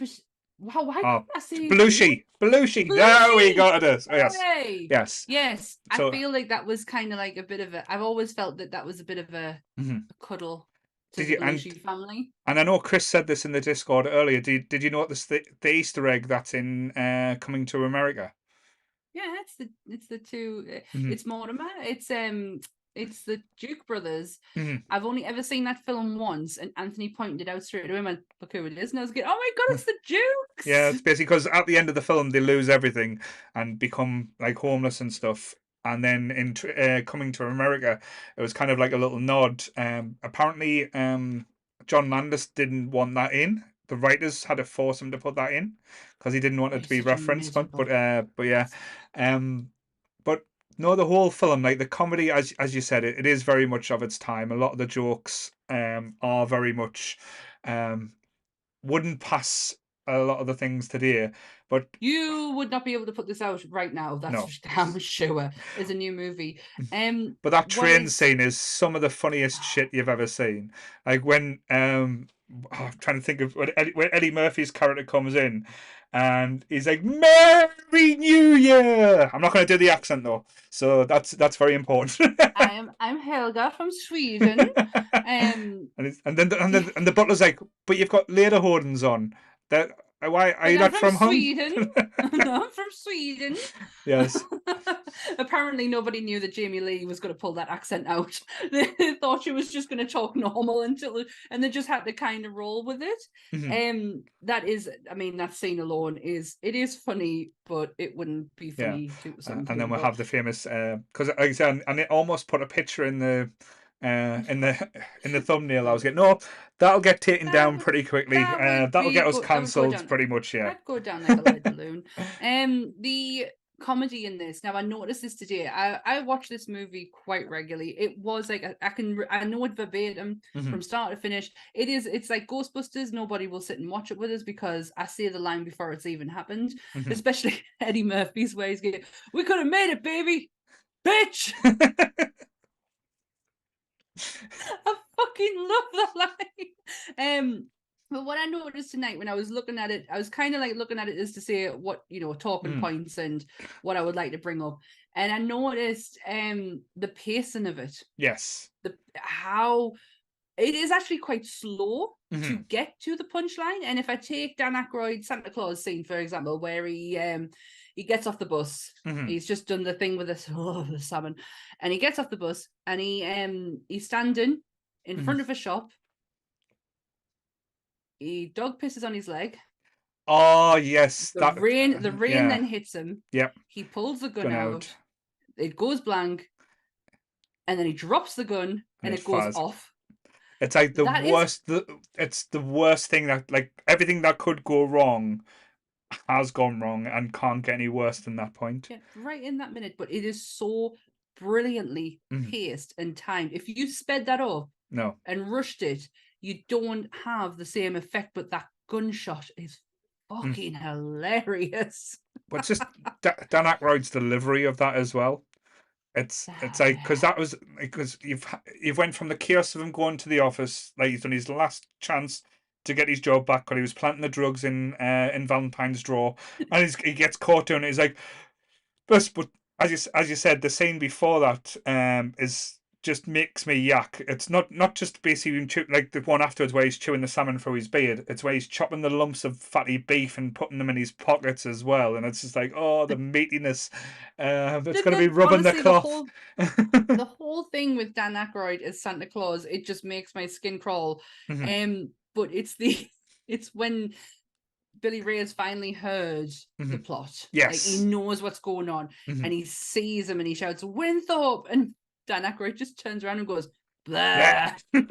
Why Oh, couldn't I say his name? Belushi. There we Belushi. got it. Oh, yes, Hey. yes. Yes, I So, feel like that was kind of like a bit of a. I've always felt that that was a bit of a mhm. cuddle to Did the you Belushi family. and I know Chris said this in the Discord earlier. Did you notice the Easter egg that's in Coming to America? Yeah, it's the two. Mhm. It's Mortimer. It's the Duke brothers. Mhm. I've only ever seen that film once, and Anthony pointed it out straight away. And went, look who it is, and I was like, oh my god, it's the Yeah, Dukes. it's basically because at the end of the film they lose everything and become like homeless and stuff. And then in Coming to America, it was kind of like a little nod. Apparently, John Landis didn't want that in. The writers had to force him to put that in because he didn't want Oh, it to he's be such a referenced. miserable. But yeah, um, but no, the whole film, like the comedy, as you said, it is very much of its time. A lot of the jokes are very much um wouldn't pass a lot of the things today. But You would not be able to put this out right now. That's for no. damn sure. Is a new movie. But that What train is? scene is some of the funniest shit you've ever seen. Like when I'm trying to think of when Eddie Murphy's character comes in and he's like Merry New Year. I'm not going to do the accent though, so that's very important. I'm Helga from Sweden. And the butler's like, but you've got lederhodens on. That why are you But I'm not from from home? Sweden. No, I'm from Sweden. Yes. Apparently, nobody knew that Jamie Lee was going to pull that accent out. They thought she was just going to talk normal and they just had to kind of roll with it. Mhm. That is, I mean, that scene alone is funny, but it wouldn't be Yeah, funny if it was and then something. we'll But have the famous because like I said, and it almost put a picture in the in the thumbnail. I was getting no, that'll get taken that down would pretty quickly. that would That'll be get us good. That would go cancelled down. pretty much. Yeah. That'd go down like a lead balloon. The comedy in this. Now I noticed this today. I watch this movie quite regularly. It was like I know it verbatim Mhm. from start to finish. It's like Ghostbusters. Nobody will sit and watch it with us because I say the line before it's even happened. Mhm. Especially Eddie Murphy's where he's going, "We could have made it, baby, bitch." I fucking love that line. But what I noticed tonight when I was looking at it, I was kind of like looking at it as to say what talking Mm. points and what I would like to bring up. And I noticed the pacing of it, Yes. how it is actually quite slow to Mhm. get to the punchline. And if I take Dan Aykroyd's Santa Claus scene, for example, where he gets off the bus, Mhm. he's just done the thing with this the salmon, and he gets off the bus and he's standing in Mhm. front of a shop. He dog pisses on his leg. Oh yes, The rain yeah, then hits him. yep, He pulls the gun gone out, out. It goes blank, and then he drops the gun, and and it it goes fires. off. It's like the That is worst. It's the worst thing that like everything that could go wrong has gone wrong and can't get any worse than that point. yeah, right in that minute, but it is so brilliantly Mhm. paced and timed. If you sped that up No. and rushed it, you don't have the same effect, but that gunshot is Mm. fucking hilarious. But it's just Dan Aykroyd's delivery of that as well. It's like because that was because you've went from the chaos of him going to the office, like he's done his last chance to get his job back because he was planting the drugs in Valentine's drawer, and he gets caught doing it. He's like, but as you said, the scene before that is just makes me yak. It's not just basically him like the one afterwards where he's chewing the salmon through his beard. It's where he's chopping the lumps of fatty beef and putting them in his pockets as well. And it's just like, oh, the meatiness. It's going to be rubbing the Honestly, cloth. the whole thing with Dan Aykroyd as Santa Claus, it just makes my skin crawl. Mhm, But it's when Billy Ray has finally heard the mhm. plot. Like he Yes. knows what's going on, Mhm. and he sees him and he shouts, "Winthrop!" And Dan Aykroyd just turns around and goes, Yeah. "Blah."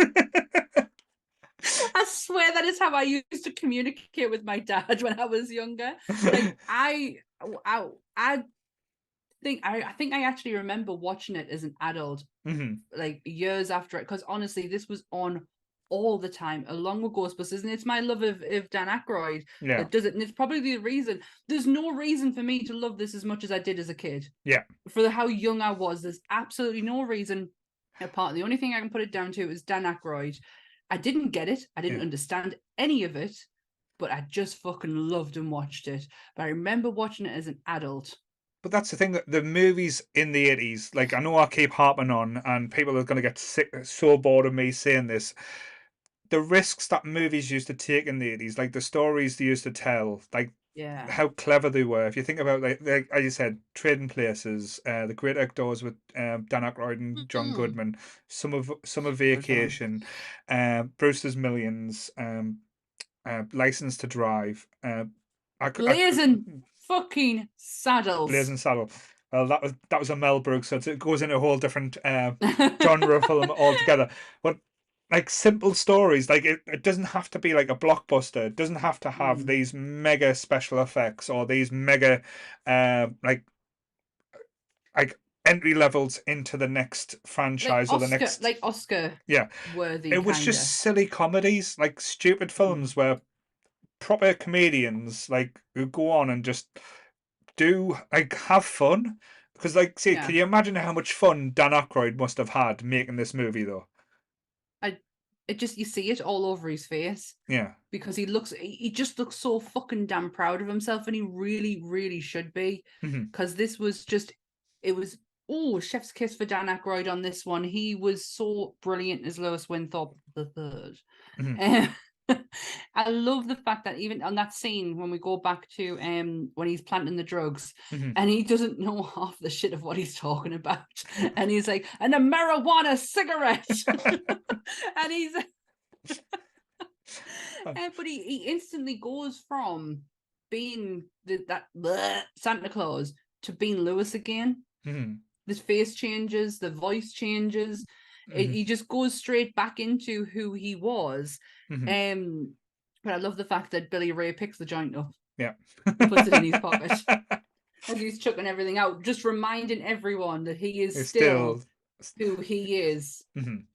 I swear that is how I used to communicate with my dad when I was younger. Like I think I actually remember watching it as an adult, Mhm. like years after it, because honestly, this was on all the time, along with Ghostbusters, and it's my love of Dan Aykroyd Yeah. that does it, and it's probably the reason. There's no reason for me to love this as much as I did as a kid. Yeah. For how young I was, there's absolutely no reason. Apart, the only thing I can put it down to is Dan Aykroyd. I didn't get it. I didn't Yeah. understand any of it, but I just fucking loved and watched it. But I remember watching it as an adult. But that's the thing that the movies in the 80s, like I know I keep harping on, and people are going to get sick, so bored of me saying this. The risks that movies used to take in the 80s, like the stories they used to tell, like Yeah. how clever they were. If you think about like as you said, Trading Places, The Great Outdoors with Dan Aykroyd and John Mm-mm. Goodman, some of Good film. Vacation, Brewster's Millions, License to Drive. Blazing fucking Saddles. Blazing Saddle. Well, that was a Mel Brooks, so it goes into a whole different genre of film altogether. But like simple stories, like it doesn't have to be like a blockbuster. It doesn't have to have Mm. these mega special effects or these mega uh, like like entry levels into the next franchise or the next. Like Oscar Yeah, worthy it was just kinda. silly comedies, like stupid Mm. films where proper comedians like who go on and just do like have fun because like see Yeah. can you imagine how much fun Dan Aykroyd must have had making this movie though. I it just you see it all over his face Yeah. because he just looks so fucking damn proud of himself, and he really, really should be. Hmm. Because this was just it was oh, chef's kiss for Dan Aykroyd on this one. He was so brilliant as Lois Winthrop the third. Hmm. Um, I love the fact that even on that scene when we go back to when he's planting the drugs Hmm. and he doesn't know half the shit of what he's talking about, and he's like, and a marijuana cigarette, and he's but he instantly goes from being that Santa Claus to being Lewis again. Hmm. His face changes, the voice changes. Hmm. He just goes straight back into who he was. Hmm. Um, but I love the fact that Billy Ray picks the joint up Yeah. and puts it in his pocket as he's chucking everything out, just reminding everyone that he is It's still still. who he is. Mhm.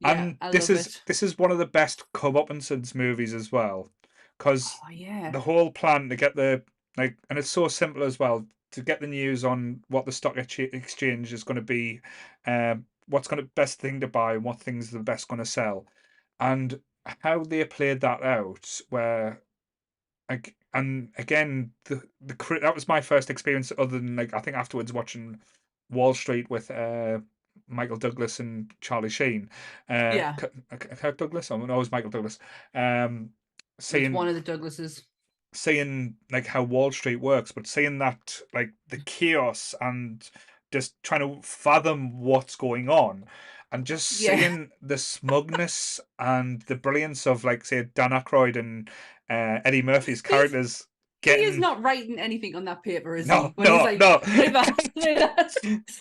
Yeah, And I this love is it. this is one of the best Cub-Up-and-Sons movies as well, because Oh yeah, the whole plan to get the like, and it's so simple as well to get the news on what the stock exchange is going to be, what's going to best thing to buy, and what things are the best going to sell, and how they played that out. Where like, and again, that was my first experience, other than like I think afterwards watching Wall Street with Michael Douglas and Charlie Sheen, yeah. Kirk Douglas. Oh no, it was Michael Douglas. Um, It's seeing one of the Douglases. seeing like how Wall Street works, but seeing that like the chaos and just trying to fathom what's going on, and just Yeah, seeing the smugness and the brilliance of like say Dan Aykroyd and Eddie Murphy's he's characters he is getting not writing anything on that paper, is no he? When he's no like, no. river,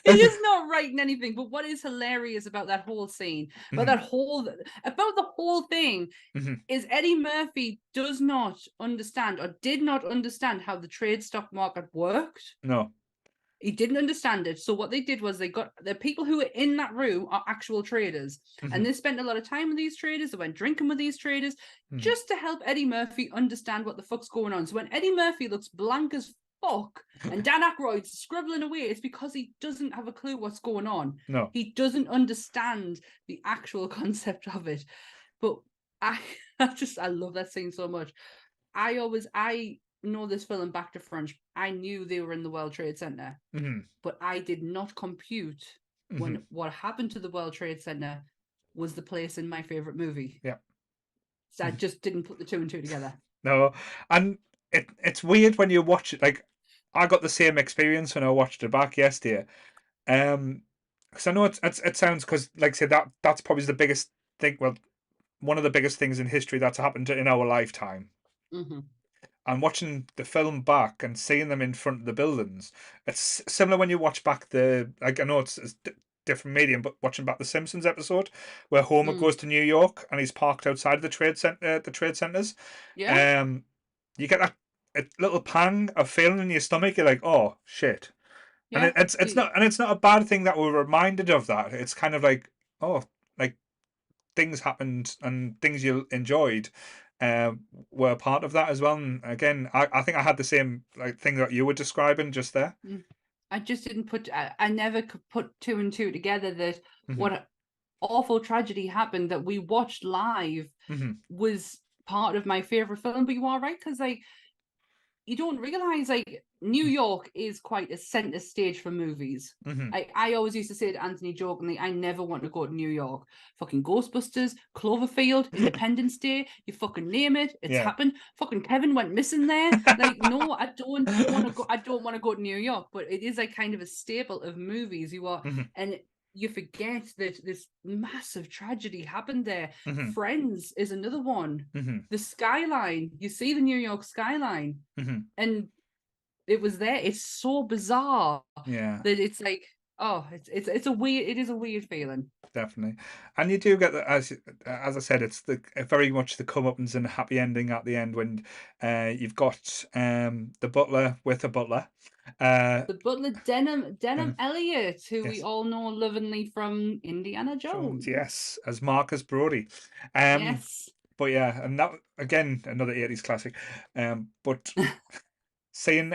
he is not writing anything. But what is hilarious about that whole scene, Mhm, about the whole thing, mhm. is Eddie Murphy does not understand or did not understand how the trade stock market worked. No, He didn't understand it. So what they did was they got the people who were in that room are actual traders. And Mhm. they spent a lot of time with these traders. They went drinking with these traders Mhm. just to help Eddie Murphy understand what the fuck's going on. So when Eddie Murphy looks blank as fuck and Dan Aykroyd's scribbling away, it's because he doesn't have a clue what's going on. No. He doesn't understand the actual concept of it. But I I love that scene so much. I know this film back to front. I knew they were in the World Trade Center, Mhm. but I did not compute Mhm. when what happened to the World Trade Center was the place in my favorite movie. Yeah. So I just didn't put the two and two together. No, and it's weird when you watch it. Like, I got the same experience when I watched it back yesterday. Because I know it sounds, because like I said, that's probably the biggest thing. Well, one of the biggest things in history that's happened in our lifetime. Mm-hmm. And watching the film back and seeing them in front of the buildings, it's similar when you watch back the, like, I know it's different medium, but watching back the Simpsons episode where Homer Mm. goes to New York and he's parked outside of the trade centers. Yeah, Um, you get that a little pang of feeling in your stomach. You're like, oh shit, and yeah. it's not a bad thing that we're reminded of that. It's kind of like, oh, like, things happened and things you enjoyed were a part of that as well. And again, I think I had the same like thing that you were describing just there. Mm. I just didn't put. I never could put two and two together. That Hmm. what a awful tragedy happened that we watched live Hmm. was part of my favorite film. But you are right, because like you don't realize like New York is quite a center stage for movies. Hmm. I always used to say to Anthony jokingly, I never want to go to New York. Fucking Ghostbusters, Cloverfield, Independence Day, you fucking name it, it's Yeah. happened. Fucking Kevin went missing there. Like, no, I don't want to go. I don't want to go to New York, but it is like kind of a staple of movies. You are, Hmm. and you forget that this massive tragedy happened there. Hmm. Friends is another one. Hmm. The skyline, you see the New York skyline, Hmm. and it was there. It's so bizarre Yeah, that it's like, oh, it's a weird. It is a weird feeling. definitely. And you do get that, as I said, it's the very much the comeuppance and happy ending at the end when you've got the butler with the butler. Uh, The butler Denham and Elliott, who we yes, all know lovingly from Indiana Jones, Jones. yes, as Marcus Brody. Um, Yes. but yeah, and that again another 80s classic. But seeing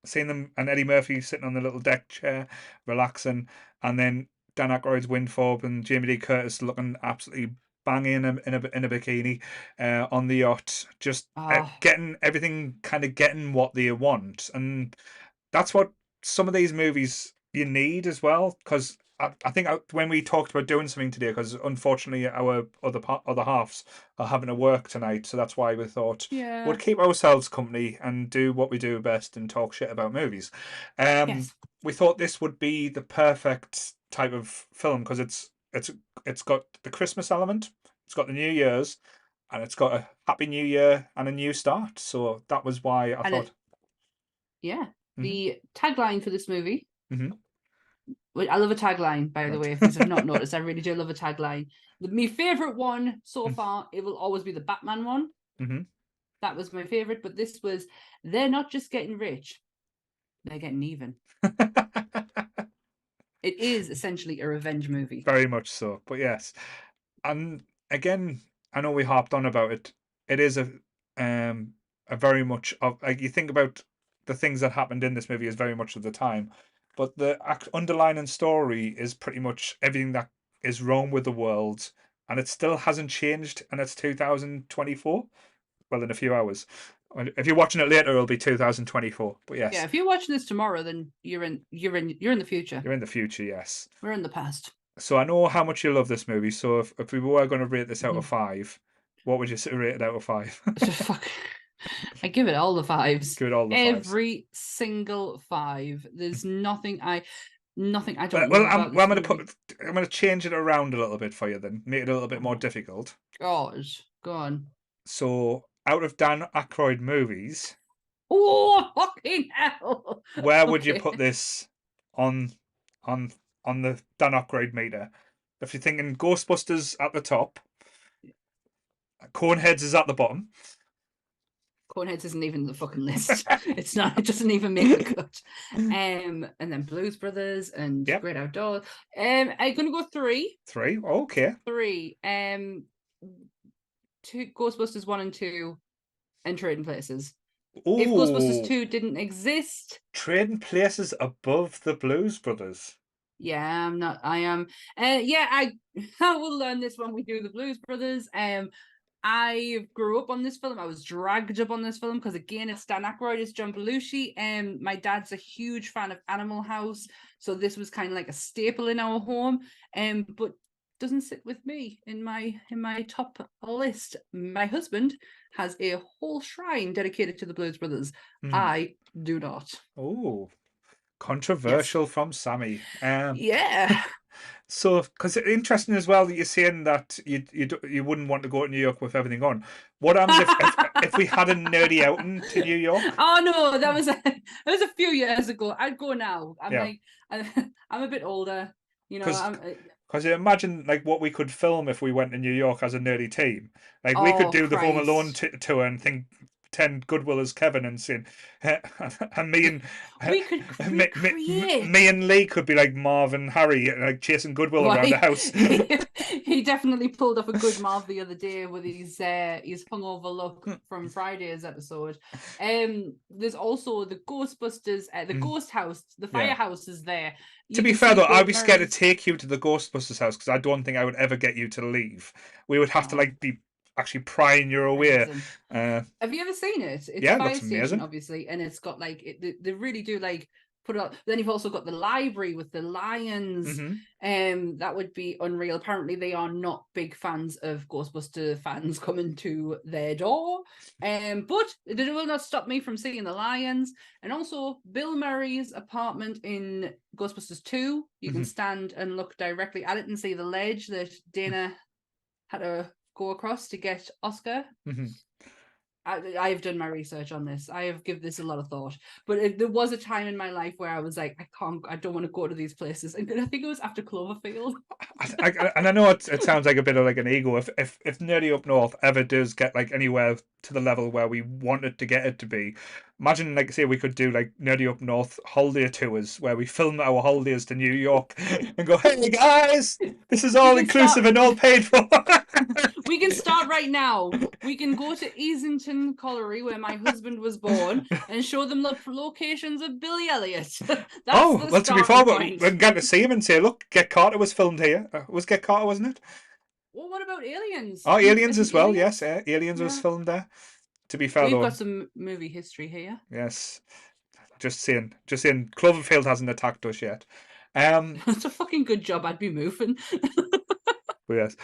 seeing them and Eddie Murphy sitting on the little deck chair, relaxing, and then Dan Aykroyd's Windthorpe and Jamie Lee Curtis looking absolutely banging in a bikini on the yacht, just Ah, getting everything, kind of getting what they want, and that's what some of these movies you need as well. Because I think when we talked about doing something today, because unfortunately our other halves are having to work tonight, so that's why we thought we'd yeah. keep ourselves company and do what we do best and talk shit about movies. Um, Yes. we thought this would be the perfect type of film because it's got the Christmas element, it's got the New Year's, and it's got a Happy New Year and a new start. So that was why I And thought. it, yeah. Hmm. The tagline for this movie. Hmm. I love a tagline, by the Right. way. If you've not noticed, I really do love a tagline. My favorite one so far, it will always be the Batman one. Hmm. That was my favorite, but this was, they're not just getting rich, they're getting even. It is essentially a revenge movie. Very much so. But yes, and again, I know we harped on about it. It is a very much of, like, you think about the things that happened in this movie is very much of the time, but the underlying story is pretty much everything that is wrong with the world, and it still hasn't changed, and it's 2024. Well, in a few hours. If you're watching it later, it'll be 2024. But Yeah, yes, if you're watching this tomorrow, then you're in the future. you're in the future. Yes. We're in the past. So I know how much you love this movie. So if we were going to rate this out of Mhm. 5, what would you rate it out of 5? Fuck. I give it all the fives. Give it all the 5s. Every single five. There's nothing I Well, don't love about well, this movie. I'm going to change it around a little bit for you then, make it a little bit more Oh difficult. God. Go on. So out of Dan Aykroyd movies, Oh fucking hell. where would you Okay. put this on on on the Dan Aykroyd meter? If you're thinking Ghostbusters at the top, Coneheads is at the bottom. Coneheads isn't even the fucking list. It's not. It doesn't even make the cut. And then Blues Brothers and Yep. Great Outdoors. I'm gonna go three. 3. Okay. Three. Two Ghostbusters 1 and 2, and Trading Places. If Ghostbusters Oh, 2 didn't exist, Trading Places above the Blues Brothers. yeah, I'm not. I am. Yeah, I will learn this when we do the Blues Brothers. I grew up on this film. I was dragged up on this film because, again, it's Dan Aykroyd, it's John Belushi. My dad's a huge fan of Animal House, so this was kind of like a staple in our home. But doesn't sit with me in my top list. My husband has a whole shrine dedicated to the Blues Brothers. I do not. Oh, Yes. controversial from Sammy. Yeah. So, because interesting as well that you're saying that you wouldn't want to go to New York with everything on. What happens if we had a nerdy outing to New York? Oh no, that was a few years ago. I'd go now. I'm Yeah. like, I'm a bit older, you know. Because imagine like what we could film if we went to New York as a nerdy team. Like we could Oh do the Home Alone Christ. tour and think pretend Goodwill as Kevin and saying, and We could recreate. me and Lee could be like Marv and Harry, like chasing Goodwill around the Why house. he definitely pulled off a good Marv the other day with his hungover look from Friday's episode. There's also the Ghostbusters, the Ghost House, the Yeah. Firehouse is there. To You be can fair see though, Bill I'd be scared to Murray's. take you to the Ghostbusters house because I don't think I would ever get you to leave. We would have to Oh, like be actually prying you away. amazing. Uh, Have you ever seen it? It's a yeah, it fire looks station, amazing. obviously, and it's got like they really do like put it up. Then you've also got the library with the lions. That would be unreal. Apparently, they are not big fans of Ghostbuster fans coming to their door. But it will not stop me from seeing the lions. And also Bill Murray's apartment in Ghostbusters 2. You can stand and look directly at it and see the ledge that Dana had to go across to get Oscar. I have done my research on this. I have given this a lot of thought. But there was a time in my life where I was like, I don't want to go to these places. And I think it was after Cloverfield. And I know it sounds like a bit of like an ego. If Nerdy Up North ever does get like anywhere to the level where we wanted to get it to be, imagine like say we could do like Nerdy Up North holiday tours where we film our holidays to New York and go, hey guys, this is all inclusive and all paid for. We can start right now. We can go to Easington Colliery, where my husband was born, and show them the locations of Billy Elliot. That's the to be starting fair, point. we can get to see him and say, look, Get Carter was filmed here. It was Get Carter, wasn't it? Well, what about Aliens? Oh, Aliens Isn't as well. Aliens? Yes, Aliens was filmed there. To be fair, We've though, got some movie history here. yes. Just saying, Cloverfield hasn't attacked us yet. That's a fucking good job. I'd be moving. But yes,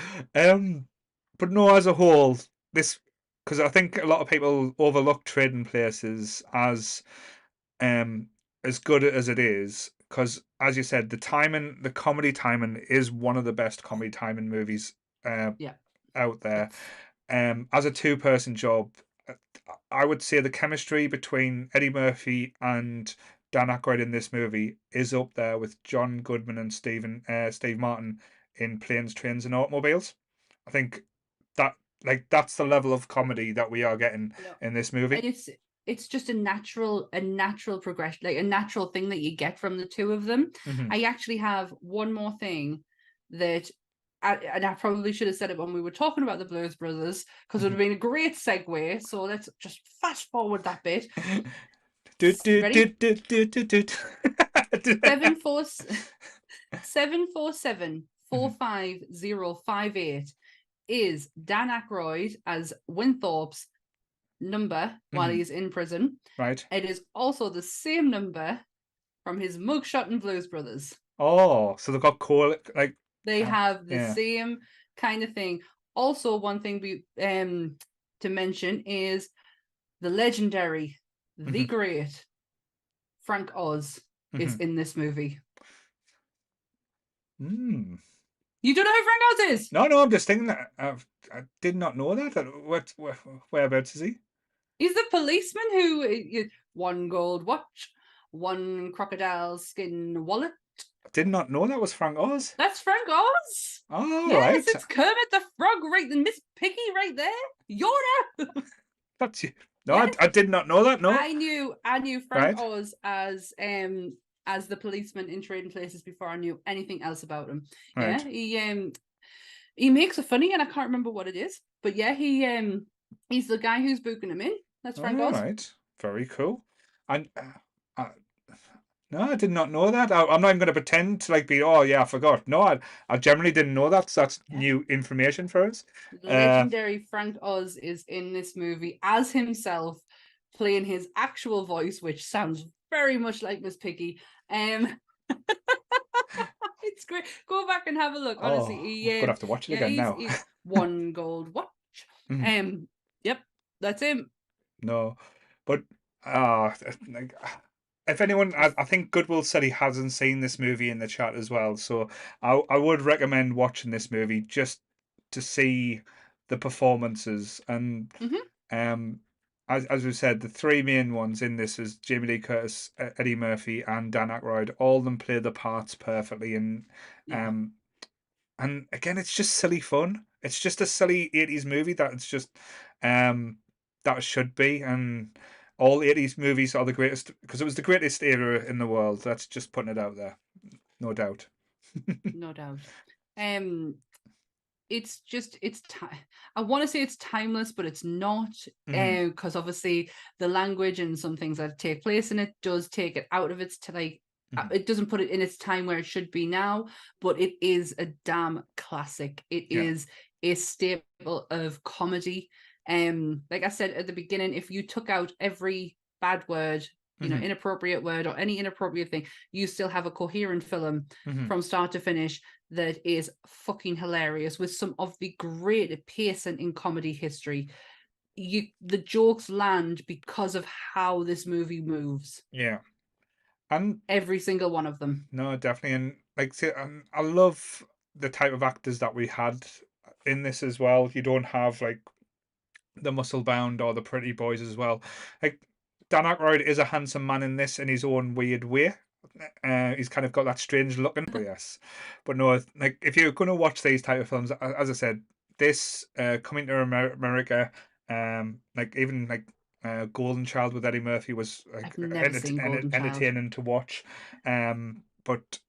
but no, as a whole, this because I think a lot of people overlook Trading Places as good as it is. Because as you said, the comedy timing is one of the best comedy timing movies Yeah, out there. that's As a two-person job, I would say the chemistry between Eddie Murphy and Dan Aykroyd in this movie is up there with John Goodman and Steve Martin in Planes, Trains, and Automobiles. I think that that's the level of comedy that we are getting no, in this movie. and it's just a natural progression, like a natural thing that you get from the two of them. I actually have one more thing that. And I probably should have said it when we were talking about the Blues Brothers, because it would have been a great segue. So let's just fast forward that bit. Ready? 747-450-58 is Dan Aykroyd as Winthorpe's number while he's in prison. Right. It is also the same number from his mugshot in Blues Brothers. Oh, so they've got like they have the yeah. same kind of thing. Also, one thing to mention is the legendary, the great Frank Oz is in this movie. You don't know who Frank Oz is? No, I'm just thinking that I did not know that. Whereabouts is he? He's the policeman who one gold watch, one crocodile skin wallet. I did not know that was Frank Oz. That's Frank Oz. Oh, yes, right. It's Kermit the Frog, right? And Miss Piggy right there. Yoda. That's No, Yeah, I did not know that. No, I knew Frank right, Oz as the policeman in Trading Places before I knew anything else about him. Yeah, right. he makes a funny, and I can't remember what it is, but yeah, he's the guy who's booking him in. That's Frank All Oz. right, very cool. And uh, no, I did not know that. I'm not even going to pretend to like be. Oh yeah, I forgot. No, I generally didn't know that. So that's Yeah. new information for us. Uh, Legendary Frank Oz is in this movie as himself, playing his actual voice, which sounds very much like Miss Piggy. Um, it's great. Go back and have a look. Honestly, oh, I'm gonna have to watch it yeah, again now. he's one gold watch. Mhm. Yep, that's him. No, but like, if anyone, I think Goodwill said he hasn't seen this movie in the chat as well. So I would recommend watching this movie just to see the performances and Hmm. um. As we said, the three main ones in this is Jamie Lee Curtis, Eddie Murphy, and Dan Aykroyd. All of them play the parts perfectly, Yeah, um, and again, it's just silly fun. It's just a silly 80s movie that it's just um that it should be. And all 80s movies are the greatest because it was the greatest era in the world. That's just putting it out there, no doubt. no doubt. Um, it's just I want to say it's timeless, but it's not, Hmm. because obviously the language and some things that take place in it does take it out of its Hmm. it doesn't put it in its time where it should be now, but it is a damn classic. It Yeah. is a staple of comedy. Like I said at the beginning, if you took out every bad word, Hmm. inappropriate word or any inappropriate thing, you still have a coherent film Hmm. from start to finish that is fucking hilarious with some of the great pacing in comedy history. The jokes land because of how this movie moves. Yeah. And Every single one of them. no, definitely. And like say, I love the type of actors that we had in this as well. You don't have like the muscle bound or the pretty boys as well. Like Dan Aykroyd is a handsome man in this in his own weird way. He's kind of got that strange looking, but yes, but no, like if you're going to watch these type of films, as I said, this coming to America, like even like Golden Child with Eddie Murphy was like I've never seen Golden Child. entertaining to watch. But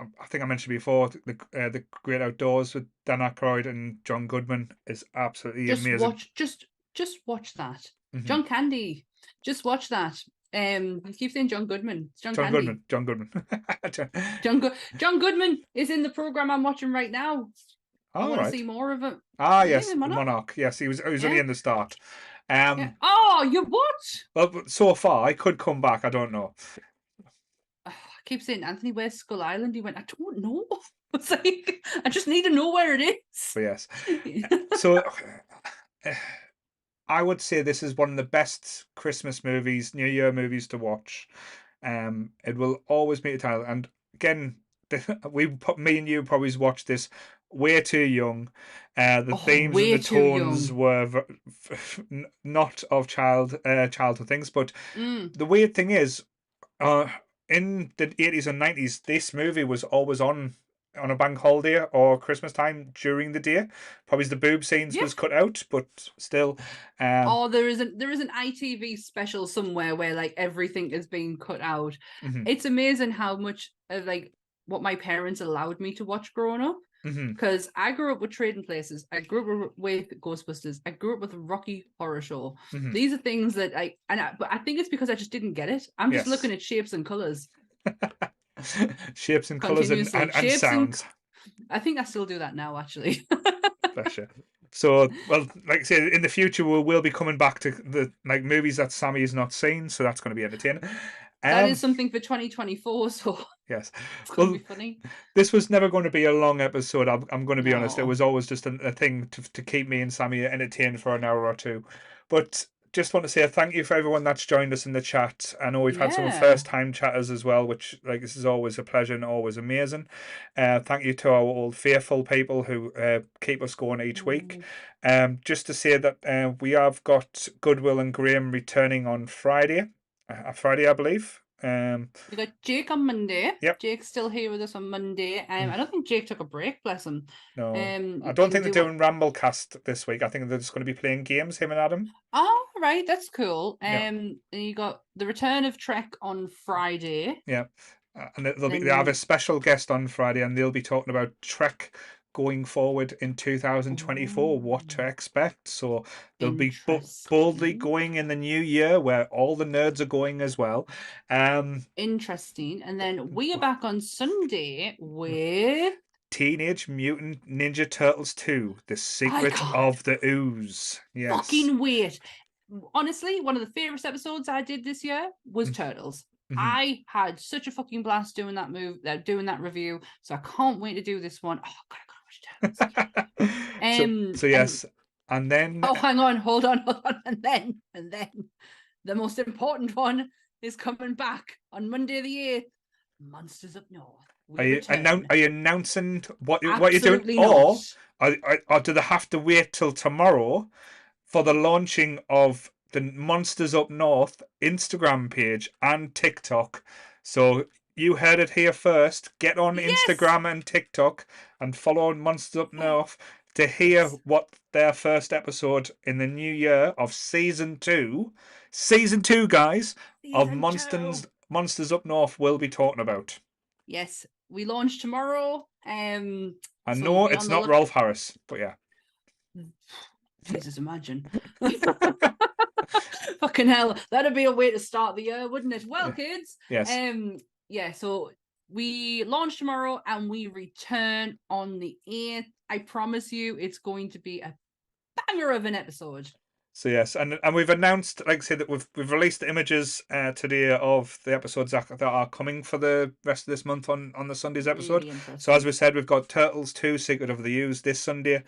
I think I mentioned before the Great Outdoors with Dan Aykroyd and John Goodman is absolutely Just amazing. watch, just watch that. Hmm. John Candy. Just watch that. I keep saying John Goodman. It's John John Candy. Goodman, John Goodman. John Goodman is in the program I'm watching right now. I All want to see right. more of it. Ah, Yeah, yes, the the Monarch. Monarch. Yes, he was only Yeah, in the start. yeah. Um, Oh, you what? well, but so far I could come back. I don't know. I keep saying Anthony West Skull Island. He went, I don't know. It's like I just need to know where it But yes, is. so I would say this is one of the best Christmas movies, New Year movies to watch. It will always meet a title. And again, me and you probably watched this way too young. The Oh, themes and way the too tones young. were not of childhood things. But Mm. the weird thing is, uh, in the 80s and 90s, this movie was always on a bank holiday or Christmas time during the day. Probably the boob scenes Yeah. was cut out, but still, um, Oh, there is an ITV special somewhere where like everything is being cut out. mhm, It's amazing how much of like what my parents allowed me to watch growing up. mhm, Because I grew up with Trading Places. I grew up with Ghostbusters. I grew up with Rocky Horror Show. mhm. These are things that but I think it's because I just didn't get it. I'm just Yes. looking at shapes and colors Shapes and colors continuously. and Shapes and sounds. I think I still do that now, actually. Bless you. So, well, like I said, in the future we'll be coming back to the like movies that Sammy has not seen, so that's going to be entertaining. That is Um, something for 2024, so yes. it's going to be Well, funny. this was never going to be a long episode. I'm going to be honest. It No. was always just a thing to keep me and Sammy entertained for an hour or two. But just want to say a thank you for everyone that's joined us in the chat. I know we've had some Yeah. first time chatters as well, which like this is always a pleasure and always amazing. Thank you to our old faithful people who keep us going each week. Mm. Just to say that we have got Goodwill and Graham returning on Friday. Friday, I believe. We got Jake on Monday. Yep. Jake's still here with us on Monday. I don't think Jake took a break, bless him. No, I don't He'll think they're do it. doing Ramblecast this week. I think they're just going to be playing games, him and Adam. Oh, right, that's cool. Yeah. And you got the return of Trek on Friday. Yeah. And they Then have a special guest on Friday, and they'll be talking about Trek going forward in 2024, what to Ooh, expect. So they'll be boldly interesting. going in the new year where all the nerds are going as well. Interesting. And then we are back on Sunday with Teenage Mutant Ninja Turtles 2, The I Secret can't of the Ooze. Yes. fucking wait. Honestly, one of the favorite episodes I did this year was Turtles. Mm-hmm. I had such a fucking blast doing that doing that review. So I can't wait to do this one. Oh god, I gotta watch Turtles. So And yes, and then oh, hang on, hold on, and then the most important one is coming back on Monday the 8th. Monsters Up North. We return. are you announcing what you're doing, Absolutely not. or do they have to wait till tomorrow for the launching of the Monsters Up North Instagram page and TikTok? So you heard it here first. Get on Yes. Instagram and TikTok and follow Monsters Up North to hear Yes. what their first episode in the new year of season two, guys, of Season 2. Monsters Up North will be talking about. Yes, we launch tomorrow. I So know be it's on the not look. Rolf Harris, but yeah. Jesus, imagine. Fucking hell, that'd be a way to start the year, wouldn't it? Well, Yeah. kids. Yes. Yeah. So we launch tomorrow and we return on the 8th. I promise you, it's going to be a banger of an episode. So yes, and we've announced, like I said, that we've released the images today of the episodes that are coming for the rest of this month on the Sunday's episode. Really So as interesting. we said, we've got Turtles 2: Secret of the Ooze this Sunday,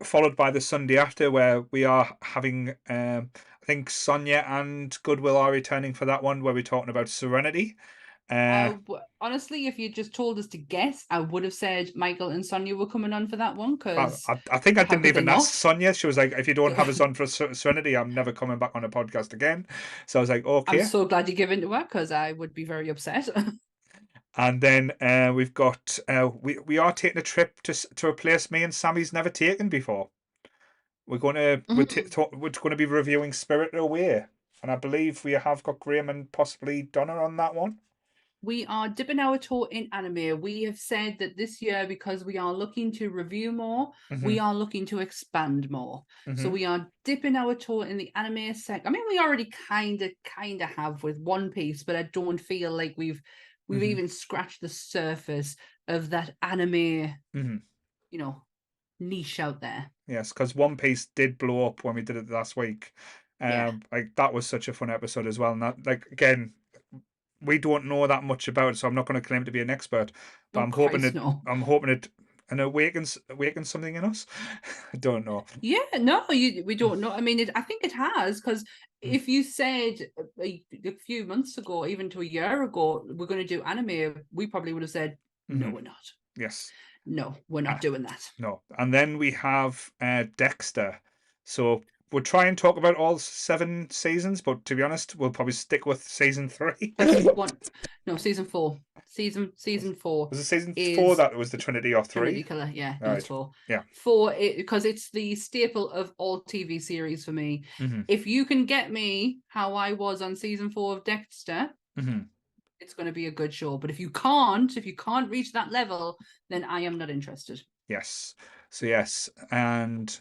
followed by the Sunday after, where we are having I think Sonia and Goodwill are returning for that one, where we're talking about Serenity. Honestly, if you just told us to guess, I would have said Michael and Sonia were coming on for that one because I think I how didn't could they even ask not? Sonia. She was like, "If you don't have us on for Serenity, I'm never coming back on a podcast again." So I was like, I'm "Okay." so glad you give in to her because I would be very upset. And then we've got we are taking a trip to a place me and Sammy's never taken before. We're going to we're going to be reviewing Spirited Away, and I believe we have got Graham and possibly Donna on that one. We are dipping our toe in anime. We have said that this year, because we are looking to review more, we are looking to expand more. So we are dipping our toe in the anime I mean, we already kind of have with One Piece, but I don't feel like we've even scratched the surface of that anime, you know, niche out there. Yes, because One Piece did blow up when we did it last week. Yeah. Like that was such a fun episode as well. And that, like again, we don't know that much about it, so I'm not going to claim to be an expert. But Oh, Christ, no. I'm hoping it and awakens something in us. I don't know. Yeah, no, we don't know. I mean, I think it has because if you said a few months ago, even to a year ago, we're going to do anime, we probably would have said, no, we're not. Yes. No, we're not doing that. No. And then we have Dexter. So we'll try and talk about all 7 seasons, but to be honest, we'll probably stick with season 3. First one, no, season 4. Season 4 Was it season 4 is that was the Trinity or 3? Trinity Killer. Yeah, All no, it's right. 4. Yeah. 4 because it's the staple of all TV series for me. If you can get me how I was on season 4 of Dexter, it's going to be a good show. But if you can't reach that level, then I am not interested. Yes. So yes, and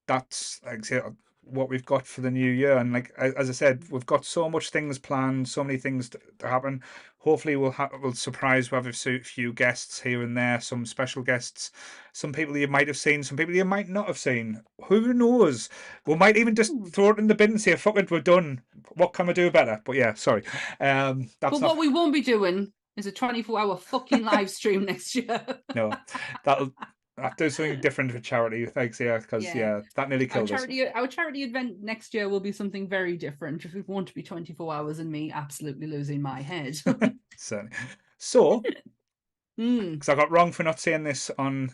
that's like I say, what we've got for the new year. And like as I said, we've got so much things planned, so many things to happen. Hopefully, we'll surprise. We'll have a few guests here and there, some special guests, some people you might have seen, some people you might not have seen. Who knows? We might even just throw it in the bin and say, "Fuck it, we're done. What can we do better?" But yeah, sorry. That's but not. what we won't be doing is a 24-hour fucking live stream next year. No, that'll. I'll do something different for charity, thanks. Yeah, because yeah, that nearly Our killed us. charity event next year will be something very different. It won't be 24 hours and me absolutely losing my head. Certainly. So, because I got wrong for not saying this on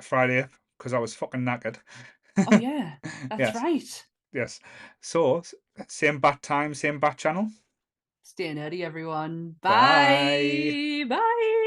Friday because I was fucking knackered. Oh yeah, that's Yes, right. yes. So, same bat time, same bat channel. Stay nerdy, everyone. Bye. Bye. Bye.